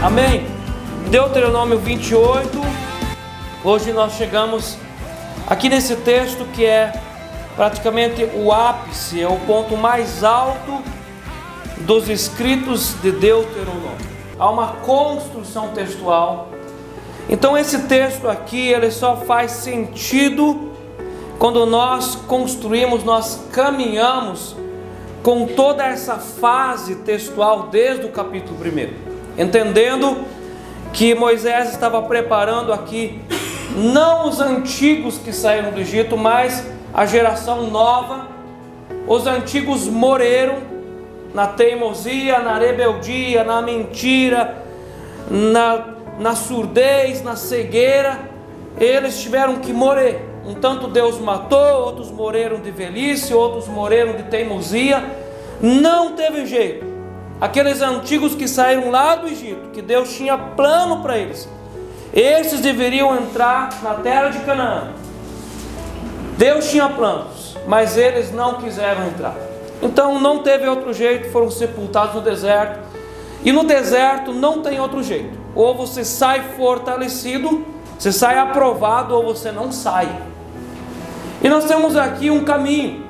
Amém? Deuteronômio 28. Hoje nós chegamos aqui nesse texto que é praticamente o ápice, é o ponto mais alto dos escritos de Deuteronômio. Há uma construção textual. Então esse texto aqui, ele só faz sentido quando nós construímos, nós caminhamos com toda essa fase textual desde o capítulo 1, entendendo que Moisés estava preparando aqui não os antigos que saíram do Egito, mas a geração nova. Os antigos morreram na teimosia, na rebeldia, na mentira, na surdez, na cegueira. Eles tiveram que morrer. Um tanto Deus matou, outros morreram de velhice, outros morreram de teimosia. Não teve jeito. Aqueles antigos que saíram lá do Egito, que Deus tinha plano para eles, esses deveriam entrar na terra de Canaã. Deus tinha planos, mas eles não quiseram entrar. Então não teve outro jeito, foram sepultados no deserto. E no deserto não tem outro jeito. Ou você sai fortalecido, você sai aprovado, ou você não sai. E nós temos aqui um caminho.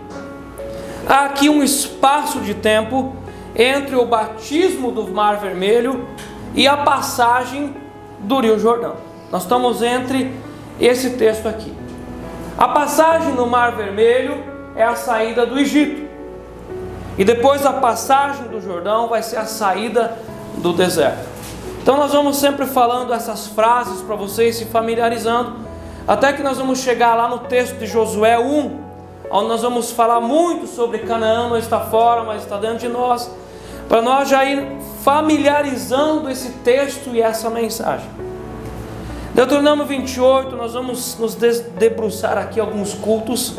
Há aqui um espaço de tempo entre o batismo do Mar Vermelho e a passagem do Rio Jordão. Nós estamos entre esse texto aqui. A passagem no Mar Vermelho é a saída do Egito. E depois a passagem do Jordão vai ser a saída do deserto. Então nós vamos sempre falando essas frases para vocês se familiarizando, até que nós vamos chegar lá no texto de Josué 1, onde nós vamos falar muito sobre Canaã. Não está fora, mas está dentro de nós, para nós já ir familiarizando esse texto e essa mensagem. Deuteronômio 28, nós vamos nos debruçar aqui alguns cultos.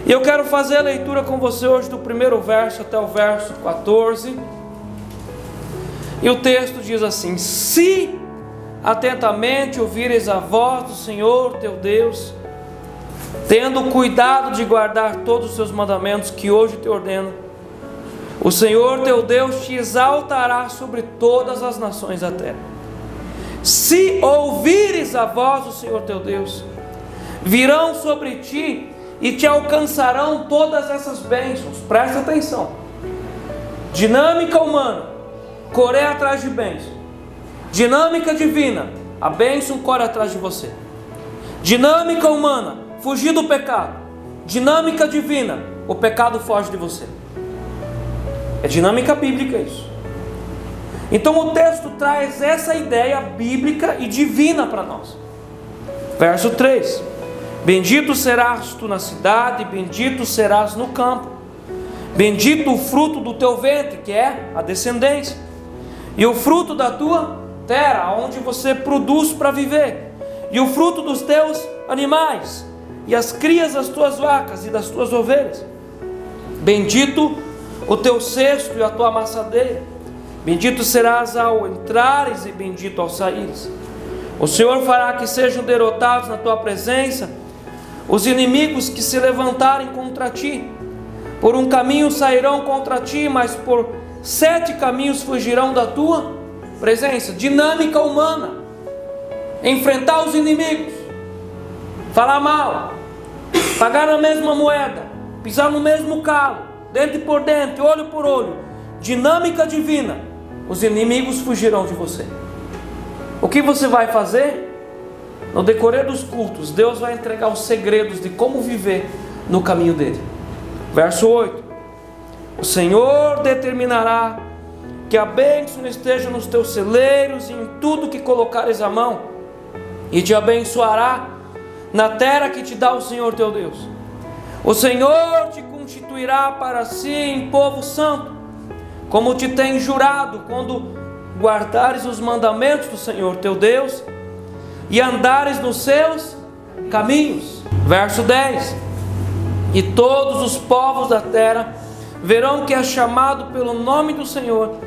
E eu quero fazer a leitura com você hoje do primeiro verso até o verso 14. E o texto diz assim: se atentamente ouvires a voz do Senhor teu Deus, tendo cuidado de guardar todos os seus mandamentos que hoje te ordeno, o Senhor teu Deus te exaltará sobre todas as nações da terra. Se ouvires a voz do Senhor teu Deus, virão sobre ti e te alcançarão todas essas bênçãos. Presta atenção. Dinâmica humana, corre atrás de bênção. Dinâmica divina, a bênção corre atrás de você. Dinâmica humana, fugir do pecado. Dinâmica divina, o pecado foge de você. É dinâmica bíblica isso. Então o texto traz essa ideia bíblica e divina para nós. Verso 3: bendito serás tu na cidade, bendito serás no campo. Bendito o fruto do teu ventre, que é a descendência, e o fruto da tua terra, onde você produz para viver, e o fruto dos teus animais, e as crias das tuas vacas e das tuas ovelhas. Bendito o teu cesto e a tua amassadeira. Bendito serás ao entrares e bendito ao saíres. O Senhor fará que sejam derrotados na tua presença os inimigos que se levantarem contra ti. Por um caminho sairão contra ti, mas por 7 caminhos fugirão da tua presença. Dinâmica humana. Enfrentar os inimigos, falar mal, pagar na mesma moeda, pisar no mesmo calo, dente por dente, olho por olho. Dinâmica divina. Os inimigos fugirão de você. O que você vai fazer? No decorrer dos cultos, Deus vai entregar os segredos de como viver no caminho dele. Verso 8: o Senhor determinará que a bênção esteja nos teus celeiros e em tudo que colocares a mão, e te abençoará na terra que te dá o Senhor teu Deus. O Senhor te constituirá para si em povo santo, como te tem jurado, quando guardares os mandamentos do Senhor teu Deus e andares nos seus caminhos. Verso 10: e todos os povos da terra verão que é chamado pelo nome do Senhor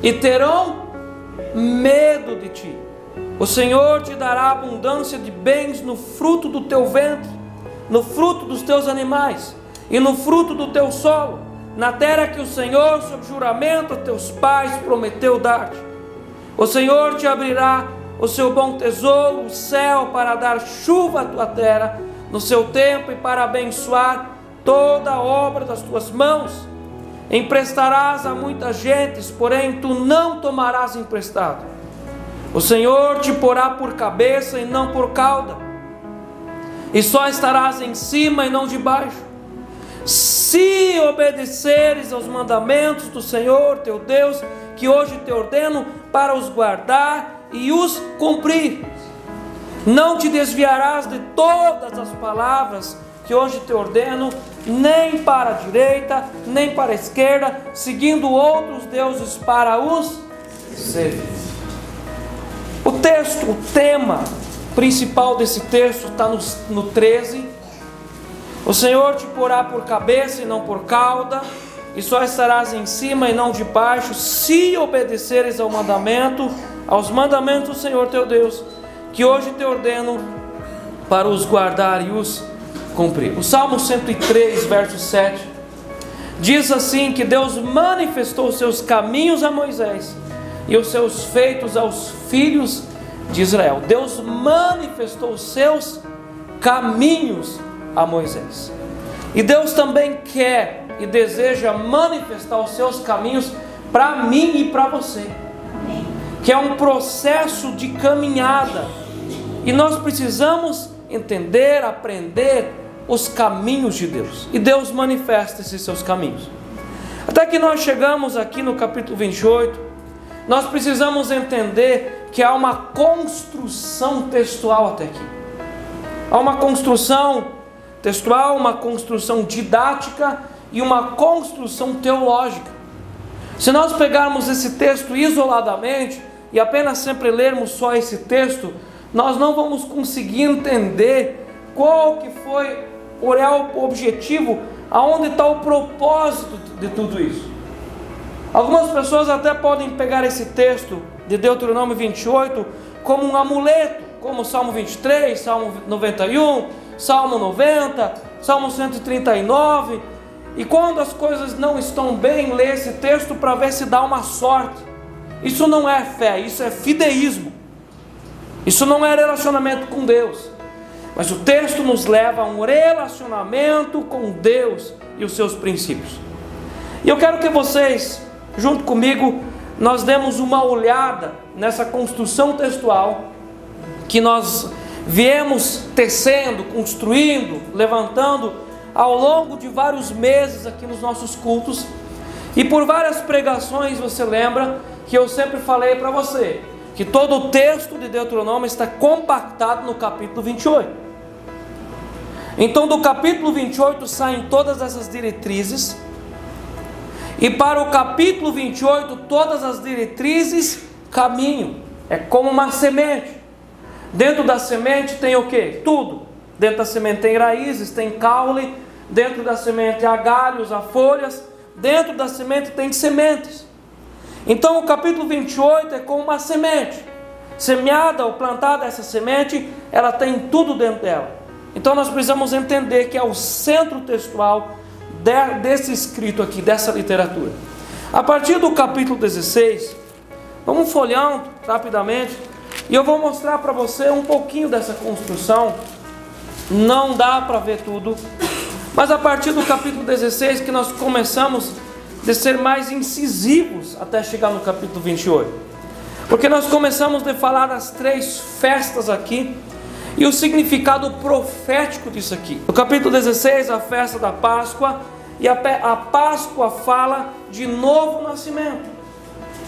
e terão medo de ti. O Senhor te dará abundância de bens no fruto do teu ventre, no fruto dos teus animais e no fruto do teu solo, na terra que o Senhor, sob juramento a teus pais, prometeu dar-te. O Senhor te abrirá o seu bom tesouro, o céu, para dar chuva à tua terra no seu tempo e para abençoar toda a obra das tuas mãos. Emprestarás a muitas gentes, porém tu não tomarás emprestado. O Senhor te porá por cabeça e não por cauda, e só estarás em cima e não debaixo. Se obedeceres aos mandamentos do Senhor teu Deus, que hoje te ordeno para os guardar e os cumprir, não te desviarás de todas as palavras que hoje te ordeno, nem para a direita, nem para a esquerda, seguindo outros deuses para os servir. O texto, o tema principal desse texto está no 13. O Senhor te porá por cabeça e não por cauda, e só estarás em cima e não debaixo, se obedeceres ao mandamento, aos mandamentos do Senhor teu Deus, que hoje te ordeno para os guardar e os cumprir. O Salmo 103, verso 7, diz assim, que Deus manifestou os seus caminhos a Moisés e os seus feitos aos filhos de Israel. Deus manifestou os seus caminhos a Moisés. E Deus também quer e deseja manifestar os seus caminhos para mim e para você. Amém. Que é um processo de caminhada. E nós precisamos entender, aprender os caminhos de Deus. E Deus manifesta esses seus caminhos. Até que nós chegamos aqui no capítulo 28, nós precisamos entender que há uma construção textual até aqui. Há uma construção textual, uma construção didática e uma construção teológica. Se nós pegarmos esse texto isoladamente e apenas sempre lermos só esse texto, nós não vamos conseguir entender qual que foi o real objetivo, aonde está o propósito de tudo isso. Algumas pessoas até podem pegar esse texto de Deuteronômio 28 como um amuleto, como Salmo 23, Salmo 91, Salmo 90, Salmo 139, e quando as coisas não estão bem, lê esse texto para ver se dá uma sorte. Isso não é fé, isso é fideísmo. Isso não é relacionamento com Deus. Mas o texto nos leva a um relacionamento com Deus e os seus princípios. E eu quero que vocês, junto comigo, nós demos uma olhada nessa construção textual que nós viemos tecendo, construindo, levantando ao longo de vários meses aqui nos nossos cultos. E por várias pregações, você lembra que eu sempre falei para você que todo o texto de Deuteronômio está compactado no capítulo 28. Então do capítulo 28 saem todas essas diretrizes, e para o capítulo 28 todas as diretrizes caminham. É como uma semente. Dentro da semente tem o que? Tudo. Dentro da semente tem raízes, tem caule. Dentro da semente há galhos, há folhas. Dentro da semente tem sementes. Então o capítulo 28 é como uma semente. Semeada ou plantada essa semente, ela tem tudo dentro dela. Então nós precisamos entender que é o centro textual desse escrito aqui, dessa literatura. A partir do capítulo 16, vamos folheando rapidamente, e eu vou mostrar para você um pouquinho dessa construção. Não dá para ver tudo, mas a partir do capítulo 16 que nós começamos a ser mais incisivos até chegar no capítulo 28. Porque nós começamos a falar das 3 festas aqui e o significado profético disso aqui. No capítulo 16, a festa da Páscoa, e a Páscoa fala de novo nascimento.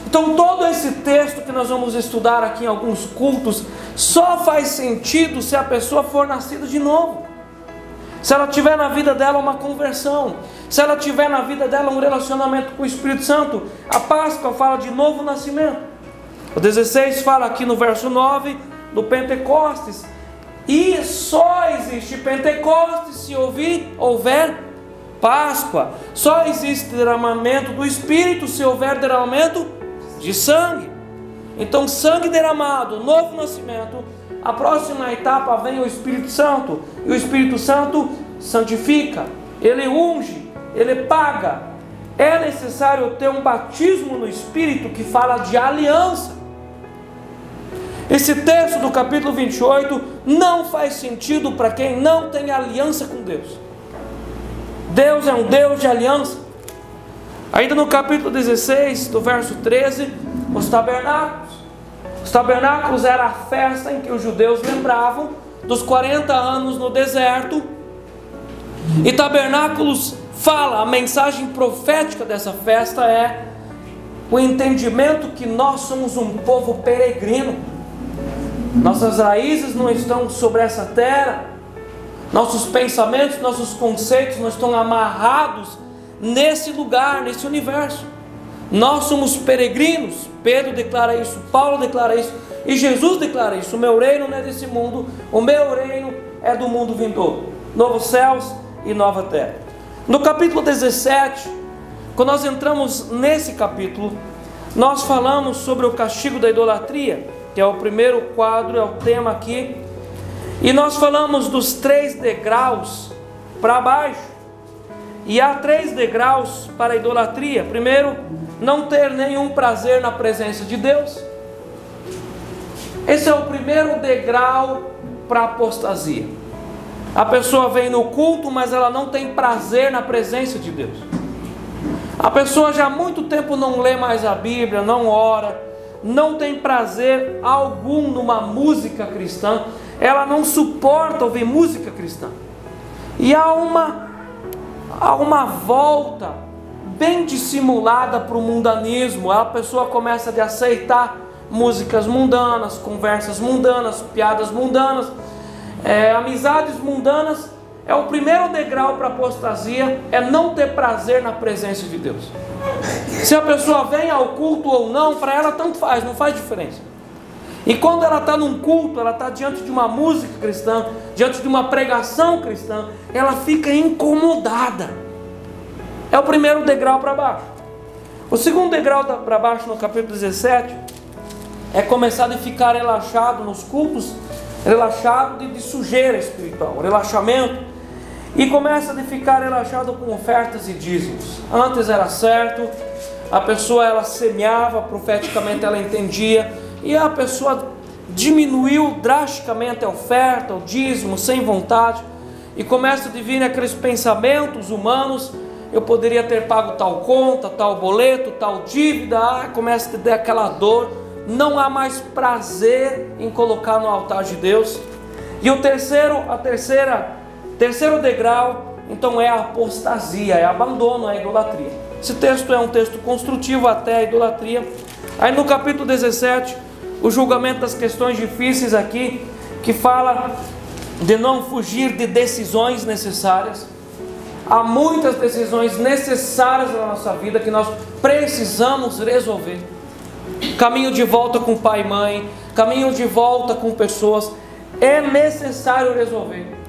Então todo esse texto que nós vamos estudar aqui em alguns cultos só faz sentido se a pessoa for nascida de novo, se ela tiver na vida dela uma conversão, se ela tiver na vida dela um relacionamento com o Espírito Santo. A Páscoa fala de novo nascimento. O 16 fala aqui no verso 9 do Pentecostes, e só existe Pentecostes se houver Páscoa. Só existe derramamento do Espírito se houver derramamento de sangue. Então sangue derramado, novo nascimento. A próxima etapa vem o Espírito Santo, e o Espírito Santo santifica, ele unge, ele paga. É necessário ter um batismo no Espírito que fala de aliança. Esse texto do capítulo 28 não faz sentido para quem não tem aliança com Deus. Deus é um Deus de aliança. Ainda no capítulo 16, do verso 13, os tabernáculos. Os tabernáculos era a festa em que os judeus lembravam dos 40 anos no deserto. E tabernáculos fala, a mensagem profética dessa festa é o entendimento que nós somos um povo peregrino. Nossas raízes não estão sobre essa terra. Nossos pensamentos, nossos conceitos não estão amarrados nesse lugar, nesse universo. Nós somos peregrinos. Pedro declara isso, Paulo declara isso, e Jesus declara isso. O meu reino não é desse mundo, o meu reino é do mundo vindouro. Novos céus e nova terra. No capítulo 17, quando nós entramos nesse capítulo, nós falamos sobre o castigo da idolatria, que é o primeiro quadro, é o tema aqui. E nós falamos dos 3 degraus para baixo. E há 3 degraus para a idolatria. Primeiro, não ter nenhum prazer na presença de Deus. Esse é o primeiro degrau para a apostasia. A pessoa vem no culto, mas ela não tem prazer na presença de Deus. A pessoa já há muito tempo não lê mais a Bíblia, não ora, não tem prazer algum numa música cristã. Ela não suporta ouvir música cristã. E há uma volta bem dissimulada para o mundanismo. A pessoa começa a aceitar músicas mundanas, conversas mundanas, piadas mundanas, amizades mundanas. É o primeiro degrau para a apostasia, é não ter prazer na presença de Deus. Se a pessoa vem ao culto ou não, para ela tanto faz, não faz diferença. E quando ela está num culto, ela está diante de uma música cristã, diante de uma pregação cristã, ela fica incomodada. É o primeiro degrau para baixo. O segundo degrau para baixo, no capítulo 17, é começar a ficar relaxado nos cultos, relaxado de sujeira espiritual, relaxamento, e começa a ficar relaxado com ofertas e dízimos. Antes era certo, a pessoa ela semeava, profeticamente ela entendia, e a pessoa diminuiu drasticamente a oferta, o dízimo, sem vontade, e começa a vir aqueles pensamentos humanos: eu poderia ter pago tal conta, tal boleto, tal dívida. Começa a ter aquela dor, não há mais prazer em colocar no altar de Deus. E o terceiro degrau, então, é a apostasia, é abandono, é a idolatria. Esse texto é um texto construtivo até a idolatria. Aí no capítulo 17, o julgamento das questões difíceis aqui, que fala de não fugir de decisões necessárias. Há muitas decisões necessárias na nossa vida que nós precisamos resolver. Caminho de volta com pai e mãe, caminho de volta com pessoas, é necessário resolver.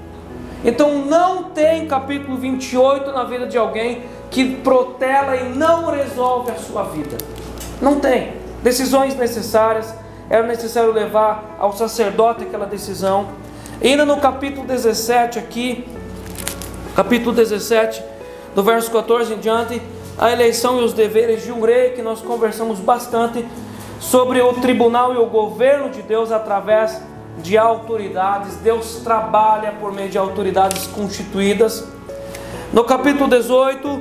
Então não tem capítulo 28 na vida de alguém que protela e não resolve a sua vida. Não tem. Decisões necessárias, era necessário levar ao sacerdote aquela decisão. E ainda no capítulo 17 aqui, capítulo 17, do verso 14 em diante, a eleição e os deveres de um rei, que nós conversamos bastante sobre o tribunal e o governo de Deus através de autoridades. Deus trabalha por meio de autoridades constituídas. No capítulo 18,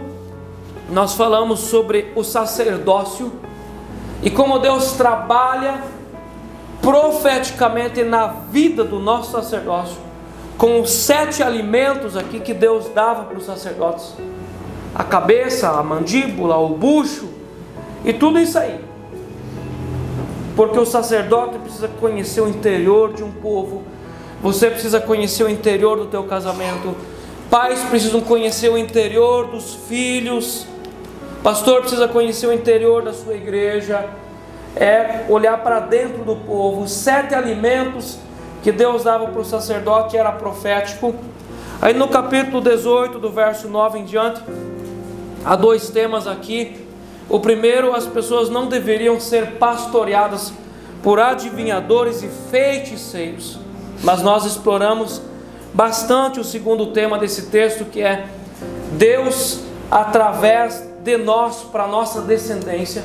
nós falamos sobre o sacerdócio e como Deus trabalha profeticamente na vida do nosso sacerdócio, com os 7 alimentos aqui que Deus dava para os sacerdotes: a cabeça, a mandíbula, o bucho e tudo isso aí. Porque o sacerdote precisa conhecer o interior de um povo. Você precisa conhecer o interior do teu casamento. Pais precisam conhecer o interior dos filhos. Pastor precisa conhecer o interior da sua igreja. É olhar para dentro do povo. Os 7 alimentos que Deus dava para o sacerdote era profético. Aí no capítulo 18, do verso 9 em diante, há 2 temas aqui. O primeiro, as pessoas não deveriam ser pastoreadas por adivinhadores e feiticeiros. Mas nós exploramos bastante o segundo tema desse texto, que é Deus através de nós para a nossa descendência,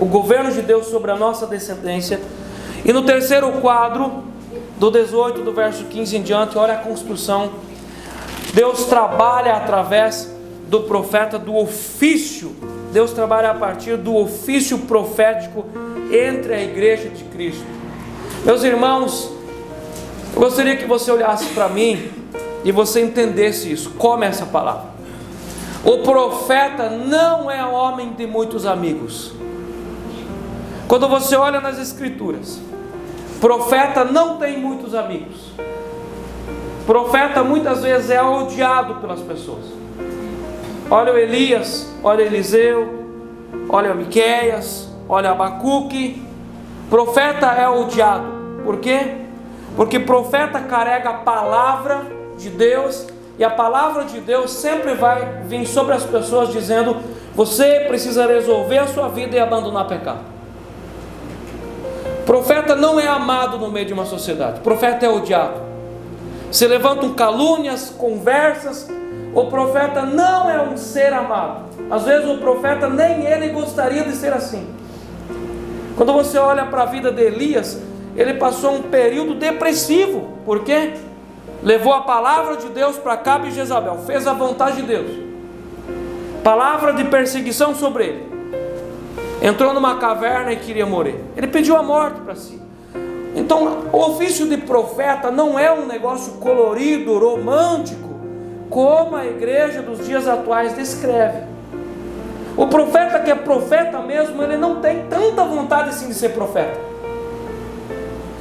o governo de Deus sobre a nossa descendência. E no terceiro quadro, do 18, do verso 15 em diante, olha a construção. Deus trabalha através do profeta, do ofício. Deus trabalha a partir do ofício profético entre a igreja de Cristo. Meus irmãos, eu gostaria que você olhasse para mim e você entendesse isso. Como é essa palavra? O profeta não é homem de muitos amigos. Quando você olha nas escrituras, profeta não tem muitos amigos. Profeta muitas vezes é odiado pelas pessoas. Olha o Elias, olha Eliseu, olha Miqueias, olha Abacuque. Profeta é odiado. Por quê? Porque profeta carrega a palavra de Deus, e a palavra de Deus sempre vai vir sobre as pessoas dizendo: você precisa resolver a sua vida e abandonar pecado. Profeta não é amado no meio de uma sociedade. Profeta é odiado. Se levantam calúnias, conversas. O profeta não é um ser amado. Às vezes o profeta nem ele gostaria de ser assim. Quando você olha para a vida de Elias, ele passou um período depressivo. Por quê? Levou a palavra de Deus para Acabe e Jezabel, fez a vontade de Deus. Palavra de perseguição sobre ele. Entrou numa caverna e queria morrer. Ele pediu a morte para si. Então, o ofício de profeta não é um negócio colorido, romântico, como a igreja dos dias atuais descreve. O profeta que é profeta mesmo, ele não tem tanta vontade assim de ser profeta.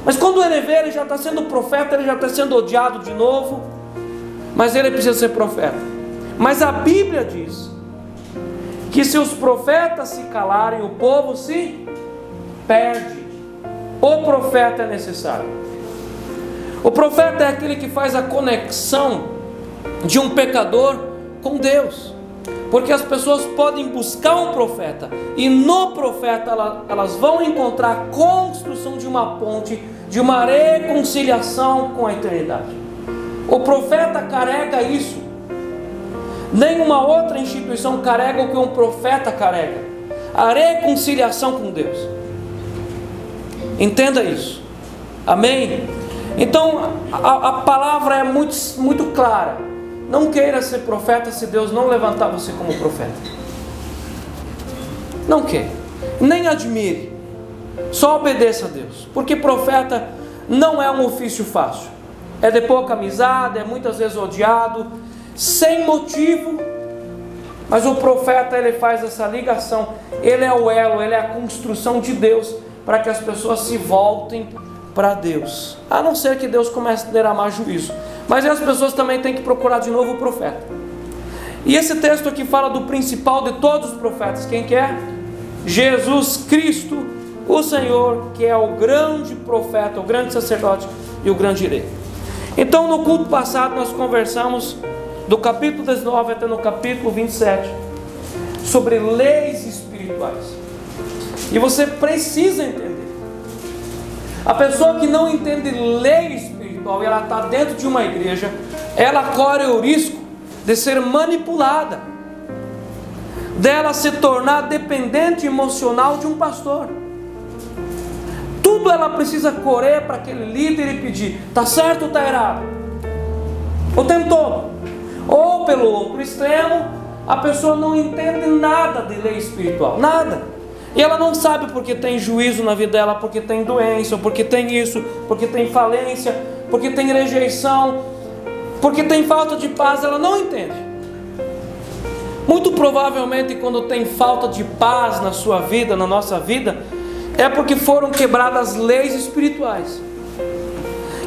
Mas quando ele vê, ele já está sendo profeta, ele já está sendo odiado de novo. Mas ele precisa ser profeta. Mas a Bíblia diz que se os profetas se calarem, o povo se perde. O profeta é necessário. O profeta é aquele que faz a conexão de um pecador com Deus. Porque as pessoas podem buscar um profeta, e no profeta elas vão encontrar a construção de uma ponte, de uma reconciliação com a eternidade. O profeta carrega isso. Nenhuma outra instituição carrega o que um profeta carrega: a reconciliação com Deus. Entenda isso. Amém? Então a palavra é muito clara. Não queira ser profeta se Deus não levantar você como profeta. Não queira. Nem admire. Só obedeça a Deus. Porque profeta não é um ofício fácil. É de pouca amizade, é muitas vezes odiado, sem motivo. Mas o profeta, ele faz essa ligação. Ele é o elo, ele é a construção de Deus, para que as pessoas se voltem para Deus. A não ser que Deus comece a derramar juízo. Mas as pessoas também têm que procurar de novo o profeta. E esse texto aqui fala do principal de todos os profetas. Quem que é? Jesus Cristo, o Senhor, que é o grande profeta, o grande sacerdote e o grande rei. Então no culto passado nós conversamos do capítulo 19 até no capítulo 27 sobre leis espirituais. E você precisa entender. A pessoa que não entende lei espiritual e ela está dentro de uma igreja, ela corre o risco de ser manipulada, dela se tornar dependente emocional de um pastor. Tudo ela precisa correr para aquele líder e pedir: está certo ou está errado? O tempo todo. Ou pelo outro extremo, a pessoa não entende nada de lei espiritual, nada. E ela não sabe porque tem juízo na vida dela, porque tem doença, porque tem isso, porque tem falência, porque tem rejeição, porque tem falta de paz. Ela não entende. Muito provavelmente quando tem falta de paz na sua vida, na nossa vida, é porque foram quebradas leis espirituais.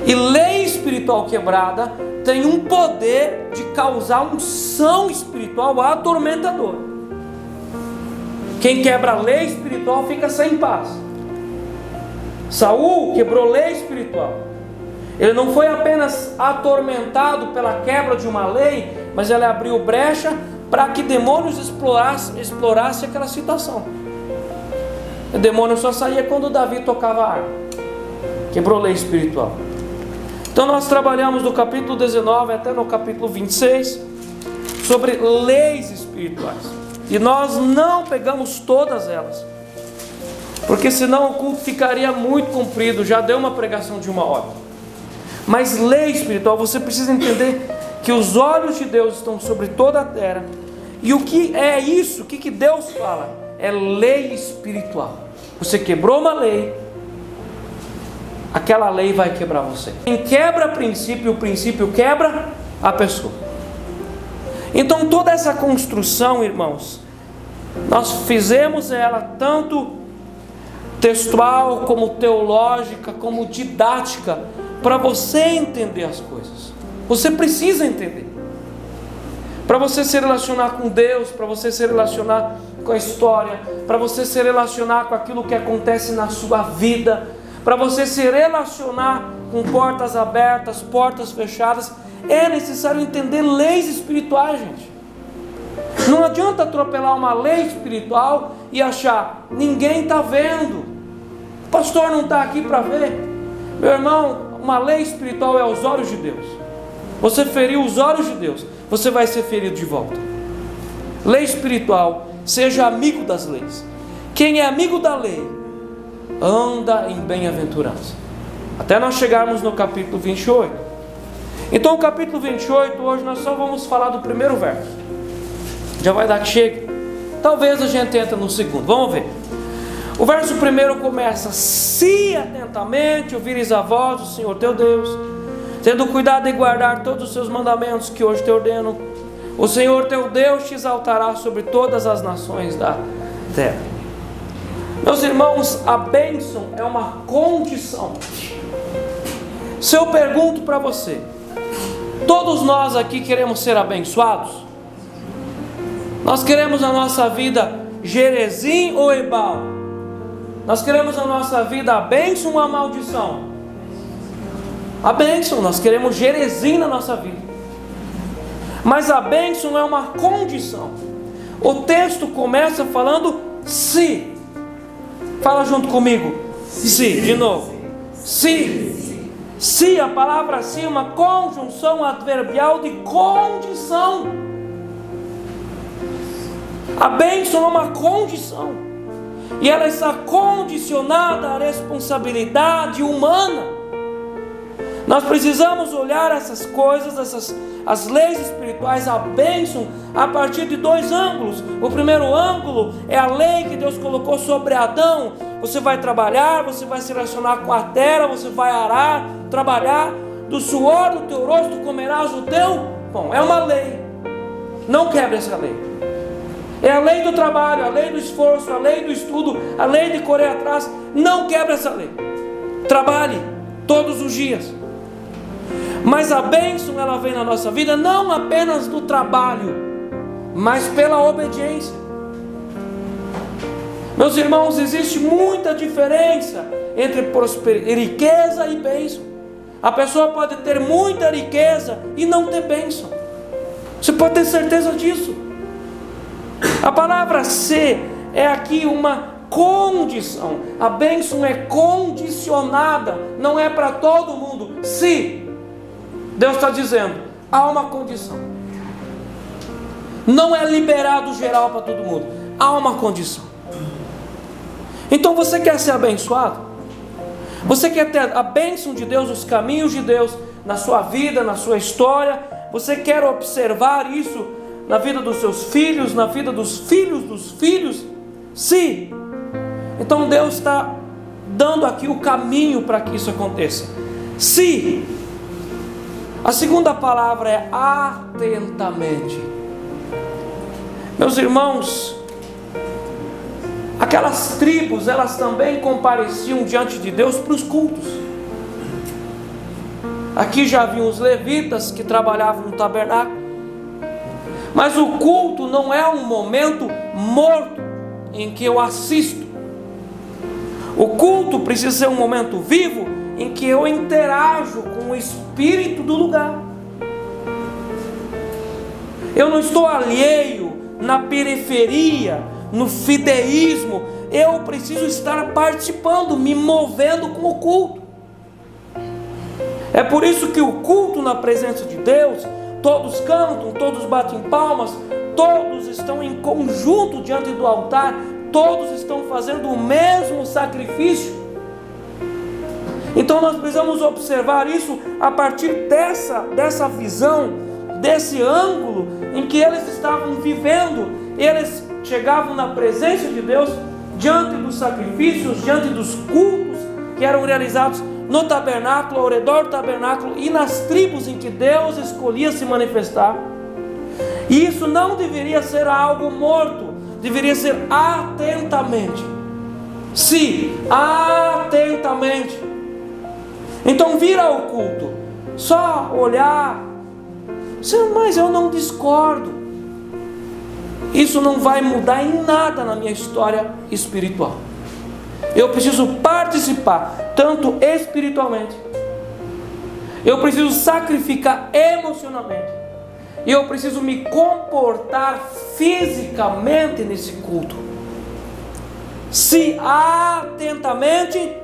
E lei espiritual quebrada tem um poder de causar unção espiritual atormentador. Quem quebra a lei espiritual fica sem paz. Saul quebrou lei espiritual. Ele não foi apenas atormentado pela quebra de uma lei, mas ele abriu brecha para que demônios explorassem aquela situação. O demônio só saía quando Davi tocava a harpa. Quebrou lei espiritual. Então nós trabalhamos do capítulo 19 até no capítulo 26 sobre leis espirituais. E nós não pegamos todas elas. porque senão o culto ficaria muito comprido. Já deu uma pregação de 1 hora. Mas lei espiritual, você precisa entender que os olhos de Deus estão sobre toda a terra. E o que é isso? O que Deus fala? É lei espiritual. Você quebrou uma lei, aquela lei vai quebrar você. Quem quebra princípio, o princípio quebra a pessoa. Então toda essa construção, irmãos, nós fizemos ela tanto textual, como teológica, como didática, para você entender as coisas. Você precisa entender. Para você se relacionar com Deus, para você se relacionar com a história, para você se relacionar com aquilo que acontece na sua vida, para você se relacionar com portas abertas, portas fechadas, é necessário entender leis espirituais, gente. Não adianta atropelar uma lei espiritual e achar, ninguém está vendo, o pastor não está aqui para ver. Meu irmão, uma lei espiritual é aos olhos de Deus. Você feriu os olhos de Deus, você vai ser ferido de volta. Lei espiritual, seja amigo das leis. Quem é amigo da lei, anda em bem-aventurança. Até nós chegarmos no capítulo 28. Então o capítulo 28, hoje nós só vamos falar do primeiro verso. Já vai dar que chegue. Talvez a gente entre no segundo, vamos ver. O verso primeiro começa: se atentamente ouvires a voz do Senhor teu Deus, tendo cuidado de guardar todos os seus mandamentos que hoje te ordeno, o Senhor teu Deus te exaltará sobre todas as nações da terra. Meus irmãos, a bênção é uma condição. Se eu pergunto para você, todos nós aqui queremos ser abençoados? Nós queremos na nossa vida Gerezim ou Ebal? Nós queremos na nossa vida a bênção ou a maldição? A bênção, nós queremos Gerezim na nossa vida. Mas a bênção é uma condição. O texto começa falando se. Fala junto comigo. Se, de novo. Se. Se, a palavra se é uma conjunção adverbial de condição. A bênção é uma condição. E ela está condicionada à responsabilidade humana. Nós precisamos olhar essas coisas, as leis espirituais, a bênção, a partir de dois ângulos. O primeiro ângulo é a lei que Deus colocou sobre Adão. Você vai trabalhar, você vai se relacionar com a terra, você vai arar, trabalhar, do suor do teu rosto comerás o teu pão. É uma lei. Não quebre essa lei. É a lei do trabalho, a lei do esforço, a lei do estudo, a lei de correr atrás. Não quebre essa lei. Trabalhe todos os dias. Mas a bênção, ela vem na nossa vida não apenas do trabalho, mas pela obediência. Meus irmãos, existe muita diferença entre riqueza e bênção. A pessoa pode ter muita riqueza e não ter bênção. Você pode ter certeza disso. A palavra ser é aqui uma condição. A bênção é condicionada, não é para todo mundo. Se Deus está dizendo, há uma condição. Não é liberado geral para todo mundo. Há uma condição. Então você quer ser abençoado? Você quer ter a bênção de Deus, os caminhos de Deus na sua vida, na sua história? Você quer observar isso na vida dos seus filhos, na vida dos filhos? Sim. Então Deus está dando aqui o caminho para que isso aconteça. Se. A segunda palavra é atentamente. Meus irmãos, aquelas tribos, elas também compareciam diante de Deus para os cultos. Aqui já haviam os levitas que trabalhavam no tabernáculo. Mas o culto não é um momento morto em que eu assisto. O culto precisa ser um momento vivo em que eu interajo com o espírito do lugar. Eu não estou alheio na periferia, no fideísmo. Eu preciso estar participando, me movendo com o culto. É por isso que o culto na presença de Deus, todos cantam, todos batem palmas, todos estão em conjunto diante do altar, todos estão fazendo o mesmo sacrifício. Então nós precisamos observar isso a partir dessa visão, desse ângulo em que eles estavam vivendo. Eles chegavam na presença de Deus, diante dos sacrifícios, diante dos cultos que eram realizados no tabernáculo, ao redor do tabernáculo e nas tribos em que Deus escolhia se manifestar. E isso não deveria ser algo morto, deveria ser atentamente. Sim, atentamente. Então vir ao culto, só olhar, mas eu não discordo. Isso não vai mudar em nada na minha história espiritual. Eu preciso participar, tanto espiritualmente. Eu preciso sacrificar emocionalmente. E eu preciso me comportar fisicamente nesse culto. Se atentamente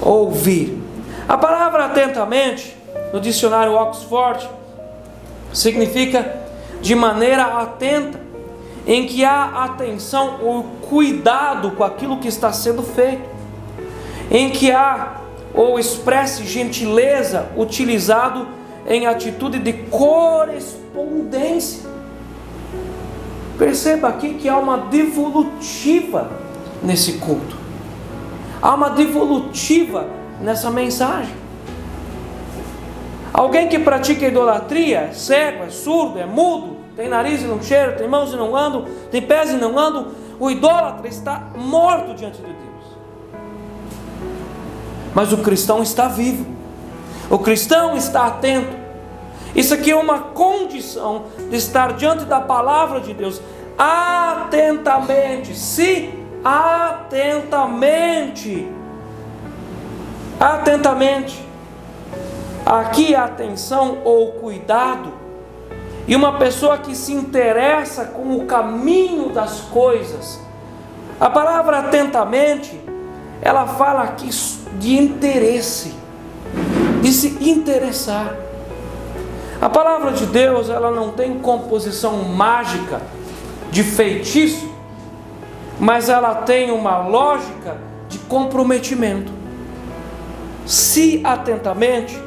ouvir. A palavra atentamente, no dicionário Oxford, significa de maneira atenta, em que há atenção ou cuidado com aquilo que está sendo feito, em que há ou expresse gentileza utilizado em atitude de correspondência. Perceba aqui que há uma devolutiva nesse culto, há uma devolutiva nessa mensagem. Alguém que pratica idolatria é cego, é surdo, é mudo, tem nariz e não cheira, tem mãos e não andam, tem pés e não andam. O idólatra está morto diante de Deus. Mas o cristão está vivo, o cristão está atento. Isso aqui é uma condição de estar diante da palavra de Deus atentamente. Se atentamente, atentamente. Aqui a atenção ou cuidado, e uma pessoa que se interessa com o caminho das coisas. A palavra atentamente, ela fala aqui de interesse, de se interessar. A palavra de Deus, ela não tem composição mágica de feitiço, mas ela tem uma lógica de comprometimento. Se atentamente.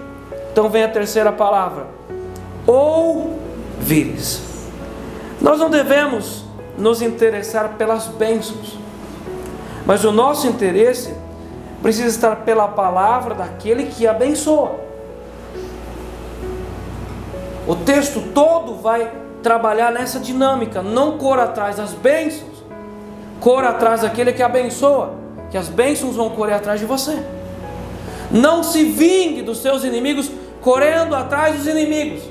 Então vem a terceira palavra, ouvires. Nós não devemos nos interessar pelas bênçãos, mas o nosso interesse precisa estar pela palavra daquele que abençoa. O texto todo vai trabalhar nessa dinâmica. Não corra atrás das bênçãos, corra atrás daquele que abençoa, que as bênçãos vão correr atrás de você. Não se vingue dos seus inimigos correndo atrás dos inimigos.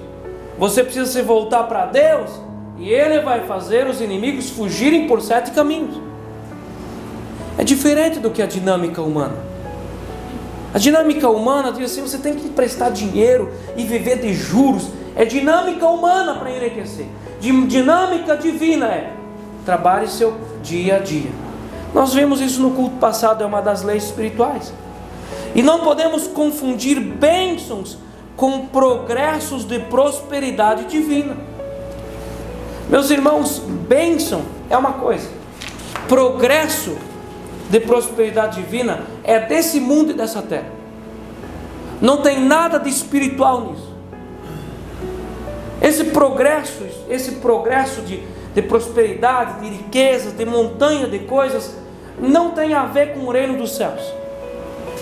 Você precisa se voltar para Deus, e Ele vai fazer os inimigos fugirem por 7 caminhos. É diferente do que a dinâmica humana. A dinâmica humana diz assim: você tem que emprestar dinheiro e viver de juros. É dinâmica humana para enriquecer. Dinâmica divina é: trabalhe seu dia a dia. Nós vimos isso no culto passado, é uma das leis espirituais. E não podemos confundir bênçãos com progressos de prosperidade divina. Meus irmãos, bênção é uma coisa, progresso de prosperidade divina é desse mundo e dessa terra. Não tem nada de espiritual nisso. Esse progresso de prosperidade, de riqueza, de montanha de coisas, não tem a ver com o reino dos céus.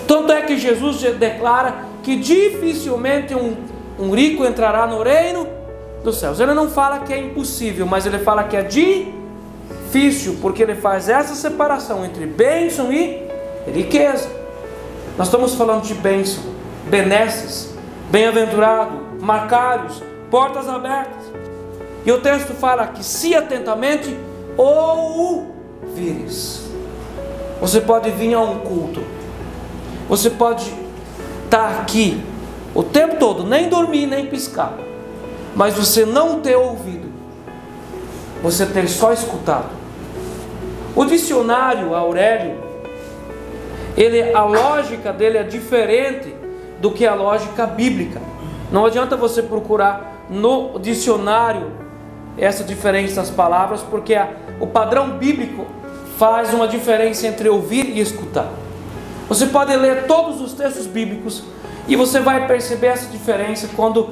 Tanto é que Jesus declara que dificilmente um rico entrará no reino dos céus. Ele não fala que é impossível, mas ele fala que é difícil, porque ele faz essa separação entre bênção e riqueza. Nós estamos falando de bênção, benesses, bem-aventurado, macários, portas abertas. E o texto fala que se atentamente ouvires. Você pode vir a um culto, você pode estar aqui o tempo todo, nem dormir, nem piscar, mas você não ter ouvido, você ter só escutado. O dicionário Aurélio, a lógica dele é diferente do que a lógica bíblica. Não adianta você procurar no dicionário essa diferença das palavras, porque o padrão bíblico faz uma diferença entre ouvir e escutar. Você pode ler todos os textos bíblicos e você vai perceber essa diferença quando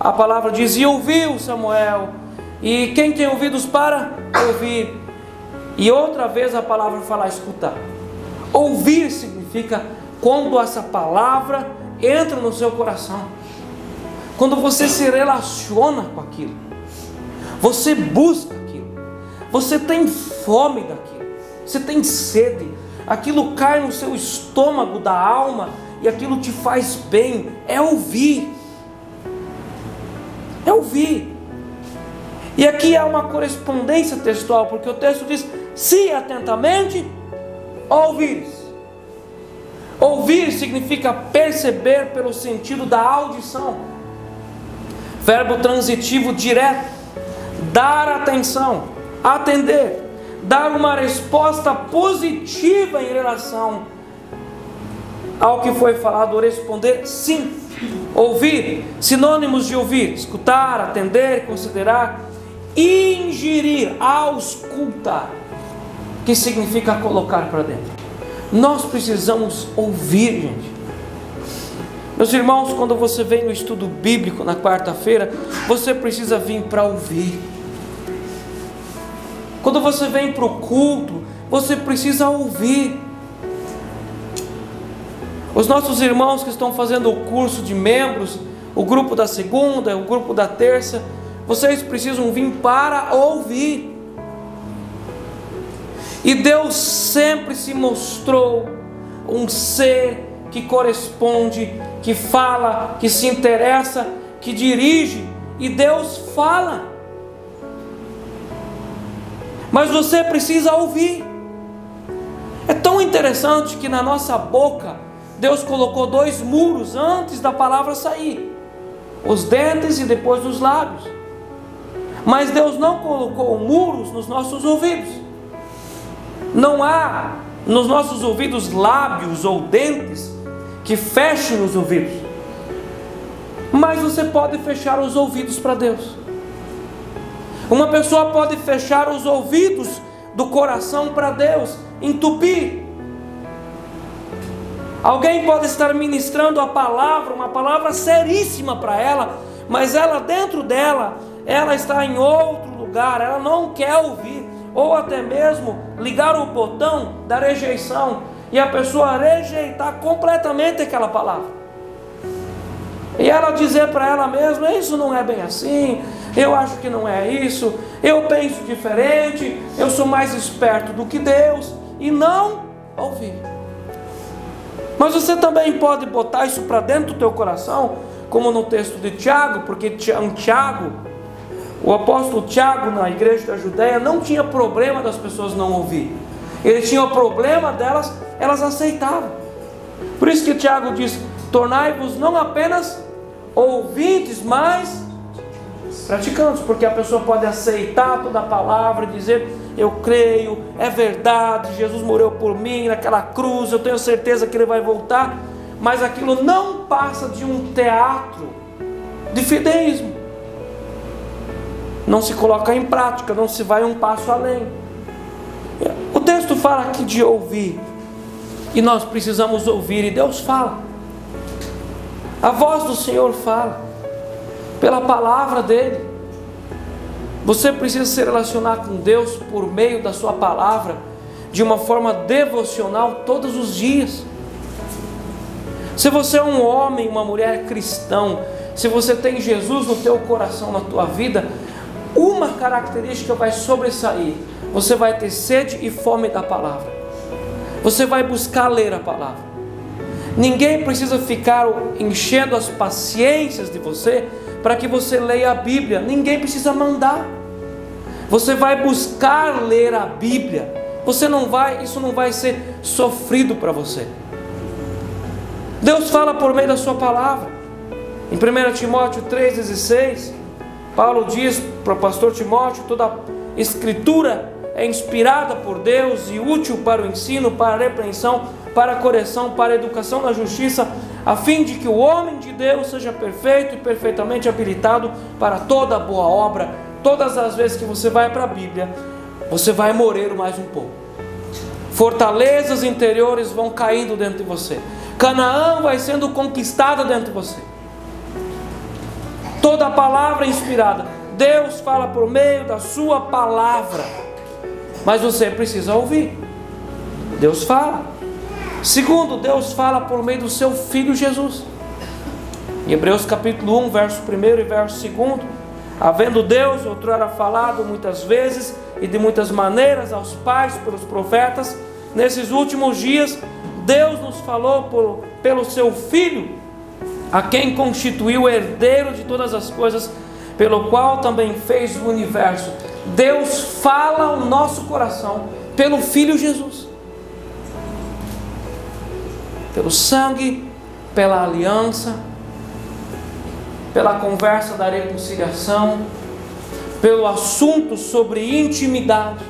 a palavra diz: e ouviu Samuel, e quem tem ouvidos para ouvir. E outra vez a palavra fala escutar. Ouvir significa quando essa palavra entra no seu coração, quando você se relaciona com aquilo, você busca aquilo, você tem fome daquilo, você tem sede, aquilo cai no seu estômago da alma e aquilo te faz bem. É ouvir, é ouvir. E aqui há uma correspondência textual, porque o texto diz: se atentamente ouvires. Ouvir significa perceber pelo sentido da audição, verbo transitivo direto, dar atenção, atender, dar uma resposta positiva em relação ao que foi falado, responder sim. Ouvir, sinônimos de ouvir: escutar, atender, considerar. Ingerir, auscultar, que significa colocar para dentro. Nós precisamos ouvir, gente. Meus irmãos, quando você vem no estudo bíblico na quarta-feira, você precisa vir para ouvir. Quando você vem para o culto, você precisa ouvir. Os nossos irmãos que estão fazendo o curso de membros, o grupo da segunda, o grupo da terça, vocês precisam vir para ouvir. E Deus sempre se mostrou um ser que corresponde, que fala, que se interessa, que dirige. E Deus fala. Mas você precisa ouvir. É tão interessante que na nossa boca Deus colocou 2 muros antes da palavra sair: os dentes e depois os lábios. Mas Deus não colocou muros nos nossos ouvidos. Não há nos nossos ouvidos lábios ou dentes que fechem os ouvidos. Mas você pode fechar os ouvidos para Deus. Uma pessoa pode fechar os ouvidos do coração para Deus, entupir. Alguém pode estar ministrando a palavra, uma palavra seríssima para ela, mas ela dentro dela, ela está em outro lugar, ela não quer ouvir, ou até mesmo ligar o botão da rejeição e a pessoa rejeitar completamente aquela palavra, e ela dizer para ela mesma: isso não é bem assim, eu acho que não é isso, eu penso diferente, eu sou mais esperto do que Deus, e não ouvir. Mas você também pode botar isso para dentro do teu coração, como no texto de Tiago, porque Tiago, o apóstolo Tiago, na igreja da Judéia, não tinha problema das pessoas não ouvir. Ele tinha o problema delas, elas aceitavam. Por isso que Tiago diz: tornai-vos não apenas ouvintes, mas praticantes. Porque a pessoa pode aceitar toda a palavra e dizer: eu creio, é verdade, Jesus morreu por mim naquela cruz, eu tenho certeza que Ele vai voltar. Mas aquilo não passa de um teatro de fideísmo. Não se coloca em prática, não se vai um passo além. O texto fala aqui de ouvir, e nós precisamos ouvir, e Deus fala. A voz do Senhor fala, pela palavra dEle. Você precisa se relacionar com Deus por meio da sua palavra, de uma forma devocional todos os dias. Se você é um homem, uma mulher cristão, se você tem Jesus no teu coração, na tua vida, uma característica vai sobressair: você vai ter sede e fome da palavra. Você vai buscar ler a palavra. Ninguém precisa ficar enchendo as paciências de você para que você leia a Bíblia. Ninguém precisa mandar. Você vai buscar ler a Bíblia. Isso não vai ser sofrido para você. Deus fala por meio da sua palavra. Em 1 Timóteo 3,16, Paulo diz para o pastor Timóteo: toda a escritura é inspirada por Deus e útil para o ensino, para a repreensão, para a correção, para a educação na justiça, a fim de que o homem de Deus seja perfeito e perfeitamente habilitado para toda boa obra. Todas as vezes que você vai para a Bíblia, você vai morrer mais um pouco. Fortalezas interiores vão caindo dentro de você. Canaã vai sendo conquistada dentro de você. Toda a palavra inspirada, Deus fala por meio da sua palavra, mas você precisa ouvir. Deus fala. Segundo, Deus fala por meio do seu Filho Jesus. Em Hebreus capítulo 1, verso 1 e verso 2, havendo Deus outrora falado muitas vezes e de muitas maneiras aos pais pelos profetas, nesses últimos dias Deus nos falou pelo seu Filho, a quem constituiu herdeiro de todas as coisas, pelo qual também fez o universo. Deus fala ao nosso coração pelo Filho Jesus, pelo sangue, pela aliança, pela conversa da reconciliação, pelo assunto sobre intimidade.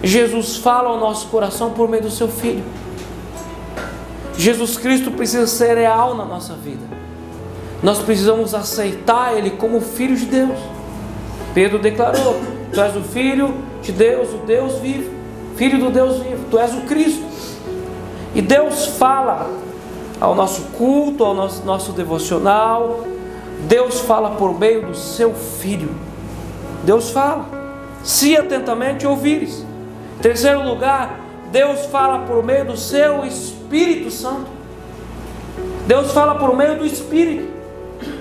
Jesus fala ao nosso coração por meio do seu Filho. Jesus Cristo precisa ser real na nossa vida. Nós precisamos aceitar Ele como Filho de Deus. Pedro declarou: Tu és o Filho de Deus, o Deus vivo, Filho do Deus vivo, Tu és o Cristo. E Deus fala ao nosso culto, ao nosso devocional. Deus fala por meio do seu Filho. Deus fala, se atentamente ouvires. Em terceiro lugar, Deus fala por meio do seu Espírito Santo. Deus fala por meio do Espírito.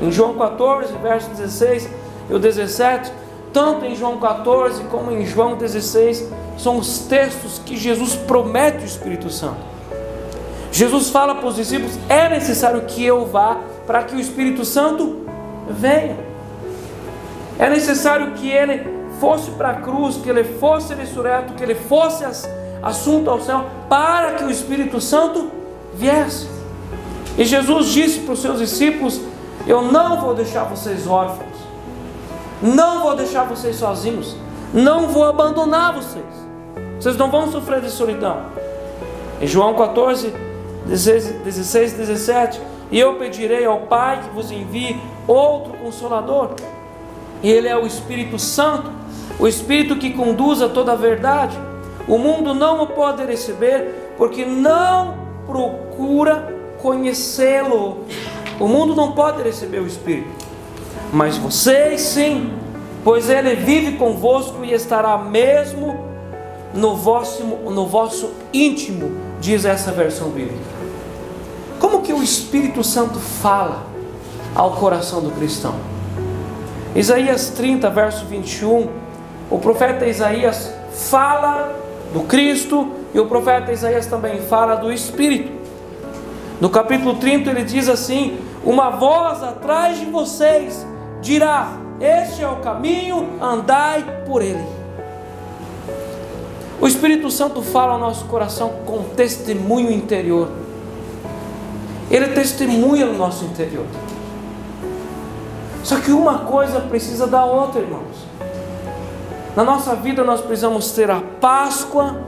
Em João 14, versos 16 e o 17, tanto em João 14 como em João 16, são os textos que Jesus promete o Espírito Santo. Jesus fala para os discípulos: é necessário que eu vá para que o Espírito Santo venha. É necessário que Ele fosse para a cruz, que Ele fosse ressurreto, que Ele fosse assunto ao céu, para que o Espírito Santo viesse. E Jesus disse para os seus discípulos: eu não vou deixar vocês órfãos, não vou deixar vocês sozinhos, não vou abandonar vocês, vocês não vão sofrer de solidão. Em João 14, 16 e 17, e eu pedirei ao Pai que vos envie outro Consolador, e Ele é o Espírito Santo, o Espírito que conduz a toda a verdade. O mundo não o pode receber, porque não procura conhecê-lo. O mundo não pode receber o Espírito, mas vocês sim, pois Ele vive convosco e estará mesmo no vosso íntimo, diz essa versão bíblica. Como que o Espírito Santo fala ao coração do cristão? Isaías 30, verso 21, o profeta Isaías fala do Cristo, e o profeta Isaías também fala do Espírito. No capítulo 30 ele diz assim: uma voz atrás de vocês dirá: este é o caminho, andai por ele. O Espírito Santo fala ao nosso coração com testemunho interior. Ele testemunha no nosso interior. Só que uma coisa precisa da outra, irmãos. Na nossa vida nós precisamos ter a Páscoa,